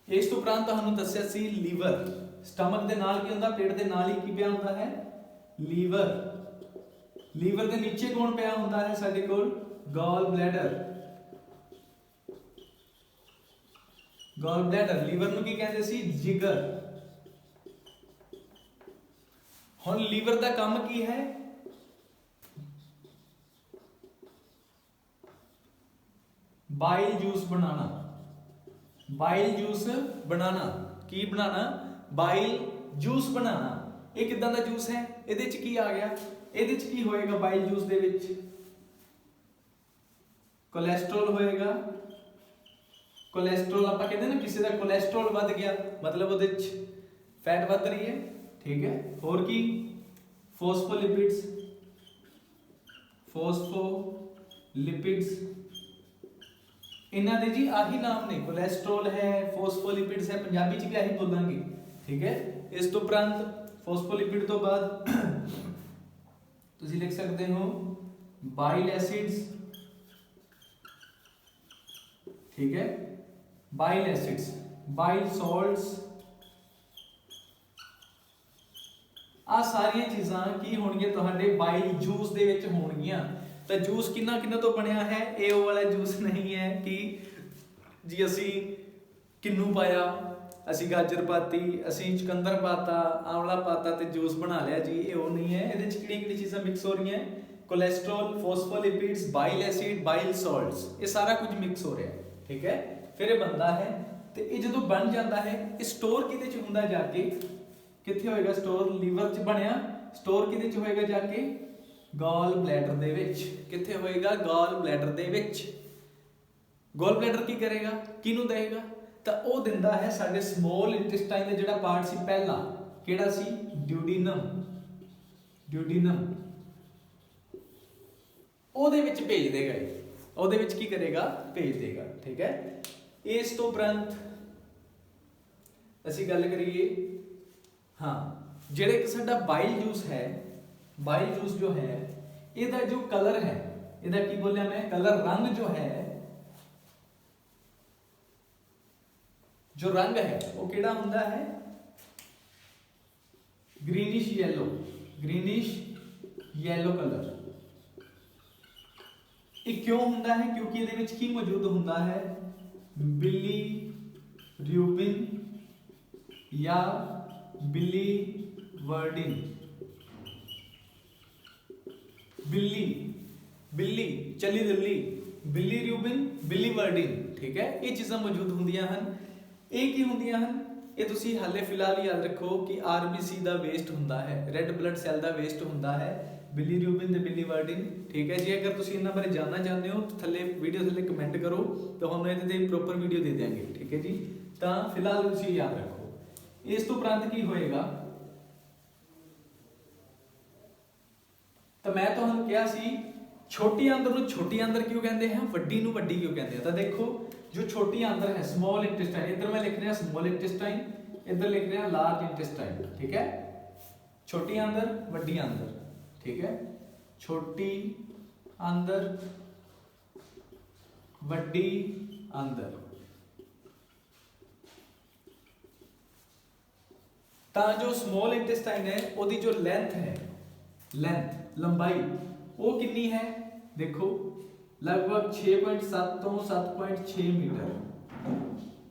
इस तो उपरांत ਤੁਹਾਨੂੰ ਦੱਸਿਆ ਸੀ ਲੀਵਰ, ਸਟਮਕ ਦੇ ਨਾਲ ਕੀ ਹੁੰਦਾ, ਪੇਟ ਦੇ ਨਾਲ ਹੀ ਕੀ ਪਿਆ ਹੁੰਦਾ ਹੈ ਲੀਵਰ। ਲੀਵਰ ਦੇ ਨੀਚੇ ਕੌਣ ਪਿਆ ਹੁੰਦਾ ਹੈ ਸਾਡੇ ਕੋਲ? ਗਾਲ ਬਲੈਡਰ। ਗਾਲ ਬਲੈਡਰ, ਲੀਵਰ ਨੂੰ ਕੀ ਕਹਿੰਦੇ ਸੀ? ਜਿਗਰ। ਹੁਣ ਲੀਵਰ ਦਾ ਕੰਮ ਕੀ ਹੈ? ਬਾਈਲ ਜੂਸ ਬਣਾਉਣਾ। बाइल जूस बनाना, की बनाना? बाइल जूस बनाना। ये किदां दा जूस है? इहदे च की आ गया? इहदे च की होएगा बाइल जूस दे विच? कोलेस्ट्रॉल होएगा। कोलेस्ट्रॉल आपां कहंदे ना किसी दा कोलेस्ट्रॉल वध गया, मतलब उहदे च फैट वध रही है, ठीक है। होर की? फॉस्फोलिपिड्स, फॉस्फोलिपिड्स, इन्हां दे जी आही नाम ने, कोलेस्ट्रॉल है, फॉस्फोलिपिड्स है, पंजाबी च भी आही बोलांगे, ठीक है। इस तो उपरांत फॉस्फोलिपिड तो बाद तुसीं लिख सकते हो बाइल एसिड्स, ठीक है। बाइल एसिड्स, बाइल सॉल्ट्स, आ सारियां चीज़ां की होणगीਆਂ तुहाडे बाइल जूस दे विच होणगीਆਂ। तो जूस किन्ना तो बनया है? ये वो वाला जूस नहीं है कि जी असी किन्नू पाया, असी गाजर पाती, असी चुकंदर पाता, आंवला पाता तो जूस बना लिया जी, ये वो नहीं है। ये किहड़ी चीज़ां मिक्स हो रही हैं? Cholesterol, phospholipids, bile acid, bile salts, ये सारा कुछ मिक्स हो रहा है, ठीक है। फिर ये बनता है तो ये जो बन जाता है, ये स्टोर किहदे च हुंदा जाके? कित्थे होएगा स्टोर? लीवर च बनया, स्टोर किहदे च होएगा जाके? ਗਾਲ ਬਲੈਡਰ ਦੇ ਵਿੱਚ। ਕਿੱਥੇ ਹੋਏਗਾ? ਗਾਲ ਬਲੈਡਰ ਦੇ ਵਿੱਚ। ਗਾਲ ਬਲੈਡਰ ਕੀ ਕਰੇਗਾ? ਕਿਹਨੂੰ ਦੇਗਾ? ਤਾਂ ਉਹ ਦਿੰਦਾ ਹੈ ਸਾਡੇ ਸਮਾਲ ਇੰਟੈਸਟਾਈਨ ਦਾ ਜਿਹੜਾ ਪਾਰਟ ਸੀ ਪਹਿਲਾ, ਕਿਹੜਾ ਸੀ? ਡਿਊਡੀਨਮ। ਡਿਊਡੀਨਮ ਉਹਦੇ ਵਿੱਚ ਭੇਜ ਦੇਗਾ, ਉਹਦੇ ਵਿੱਚ ਕੀ ਕਰੇਗਾ? ਭੇਜ ਦੇਗਾ, ਠੀਕ ਹੈ। ਇਸ ਤੋਂ ਉਪਰੰਤ ਅਸੀਂ ਗੱਲ ਕਰੀਏ, ਹਾਂ, ਜਿਹੜੇ ਕਿ ਸਾਡਾ ਬਾਈਲ ਜੂਸ ਹੈ, बाइल जूस जो है, इहदा जो कलर है, इहदा की बोलिया मैं? कलर, रंग जो है, जो रंग है वो किहड़ा हुंदा है? Greenish yellow, greenish yellow colour. ये क्यों हुंदा है? क्योंकि इहदे विच की मौजूद हुंदा है? बिली र्यूबिन या बिली वर्डिन। बिल्ली, बिल्ली चली दिल्ली, बिल्ली र्यूबिन, बिल्ली वर्डिन, ठीक है। ये चीज़ां मौजूद होंदियां हन। ये की होंदियां हन, ये तुसी हाले फिलहाल याद रखो कि आरबीसी का वेस्ट हुंदा है, रेड ब्लड सैल का वेस्ट हुंदा है, बिल्ली र्यूबिन ते बिल्ली वर्डिन, ठीक है जी। अगर तुसी इन्हां बारे जानना चाहते हो तो थल्ले वीडियो थल्ले कमेंट करो, तो हम इहदे ते प्रॉपर वीडियो दे देंगे, ठीक है जी। तो फिलहाल तुसी याद रखो। इस तो उपरंत की होएगा, तो मैं तुहानू कहा सी छोटी आंदर नूं छोटी आंदर क्यों कहते हैं, वड्डी नूं वड्डी क्यों कहते हैं। तो देखो जो छोटी आंदर है स्मॉल इंटेस्टाइन, इधर मैं लिख रहा स्मॉल इंटेस्टाइन, इधर लिख रहा लार्ज इंटेस्टाइन, ठीक है। छोटी आंदर वड्डी आंदर, ठीक है। छोटी आंदर वड्डी आंदर। तो जो स्मॉल इंटेस्टाइन है उसकी जो लेंथ है, लेंथ लंबाई वो कितनी है, देखो लगभग 6.7 तो 7.6 मीटर,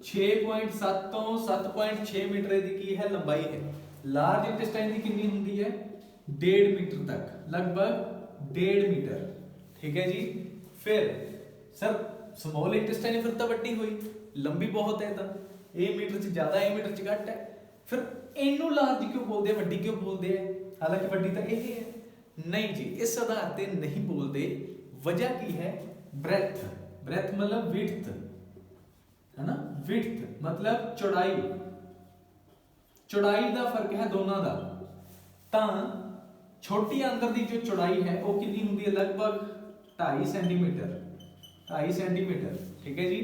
6.7 तो 7.6 मीटर की है लंबाई है। लार्ज इंटेस्टाइन की कितनी होती है, 1.5 मीटर तक, लगभग 1.5 मीटर, ठीक है जी। फिर सर स्मॉल इंटेस्टाइन फिर तो वड्डी हुई, लंबी बहुत है, तो ए मीटर से ज्यादा ए मीटर से घट है, फिर इनू लार्ज क्यों बोलते हैं, वड्डी क्यों बोलते हैं, हालांकि वड्डी तो यही है। नहीं जी, इस आधार पे नहीं बोलते। वजह की है, ब्रेथ, ब्रेथ मतलब विड्थ है ना, विड्थ मतलब चौड़ाई, चौड़ाई का फर्क है दोनों का। तो छोटी आंदर की जो चौड़ाई है वो कितनी होती है, लगभग 2.5 सेंटीमीटर, 2.5 सेंटीमीटर, ठीक है जी।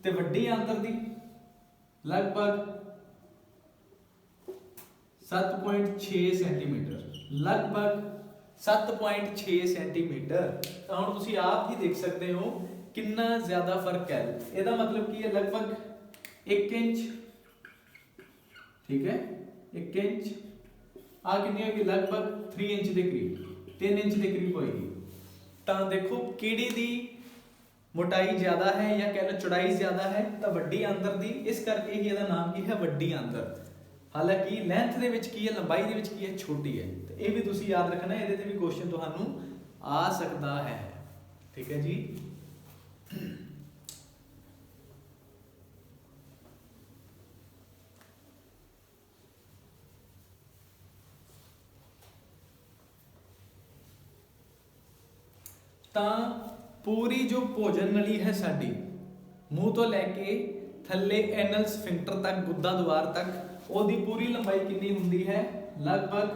ते वड्डी आंदर की लगभग 7.6 सेंटीमीटर, लगभग 7.6 सेंटीमीटर। तो हम तुसी आप ही देख सकते हो कितना ज्यादा फर्क है। ਇਹਦਾ मतलब की है, लगभग 1 इंच, ठीक है, 1 इंच आ कितनी होगी, लगभग 3 इंच के करीब, 3 इंच के करीब होएगी। तो देखो किहड़ी दी मोटाई ज्यादा है या कह लो चौड़ाई ज्यादा है, तो वड्डी आंदर दी, इस करके ही ਇਹਦਾ नाम की है वड्डी आंदर। हालांकि लेंथ दे विच की है, लंबाई दे विच की है, छोटी है। तो ये भी तुसी याद रखना, ਇਹਦੇ ਤੇ भी क्वेश्चन तुहानू आ सकता है, ठीक है जी। ਤਾਂ पूरी जो भोजन नली है साडी, मूँह तो लैके थल्ले एनल स्फिंक्टर तक, गुद्दा द्वार तक, ओदी पूरी लंबाई कितनी हुंदी है, लगभग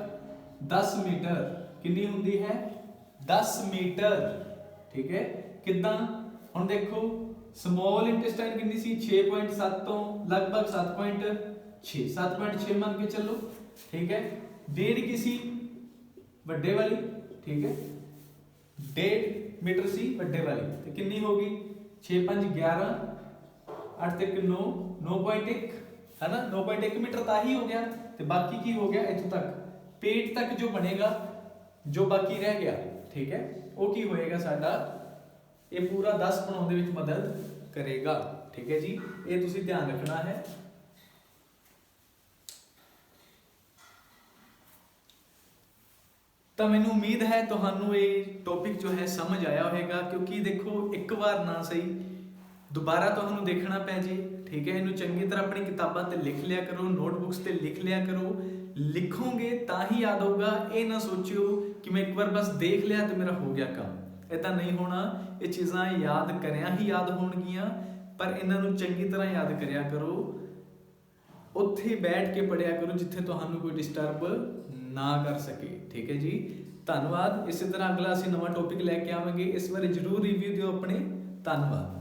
10 मीटर। कितनी हुंदी है, 10 मीटर, ठीक है। किदां हुण देखो स्मॉल इंटेस्टाइन कितनी सी, 6.7 तो लगभग 7.6, 7.6 मान के चलो, ठीक है। 1.5 की सी वड्डे वाली, ठीक है, 1.5 मीटर सी वड्डे वाली, तो कितनी होगी, 6 5 11, 8 तक 9, 9.1 है ना, 9.1 मीटर ता ही हो गया। तो बाकी की हो गया इथों तक, पेट तक जो बनेगा, जो बाकी रह गया, ठीक है, वो की होएगा साडा, ये पूरा 10 बनाने में मदद करेगा, ठीक है जी। ये तुसी ध्यान रखना है। तो मैनू उम्मीद है तुहानू ये टॉपिक जो है समझ आया होगा, क्योंकि देखो एक बार ना सही दोबारा तुहानू देखना पै जे, ठीक है। इनू चंगी तरह अपनी किताबां ते लिख लिया करो, नोटबुक्स ते लिख लिया करो, लिखोगे ता ही याद होगा। ये ना सोचियो कि मैं एक बार बस देख लिया तो मेरा हो गया काम, ऐसा नहीं होना। ये चीज़ां याद करिया ही याद होणगियां, पर इन्हां चंगी तरह याद करिया करो, उत्थे बैठ के पढ़िया करो जिथे तुहानू कोई डिस्टर्ब ना कर सके, ठीक है जी। धन्यवाद। इस तरह अगला असीं नवा टॉपिक लैके आवांगे, इस बारे जरूर रिव्यू दिओ अपने। धन्यवाद।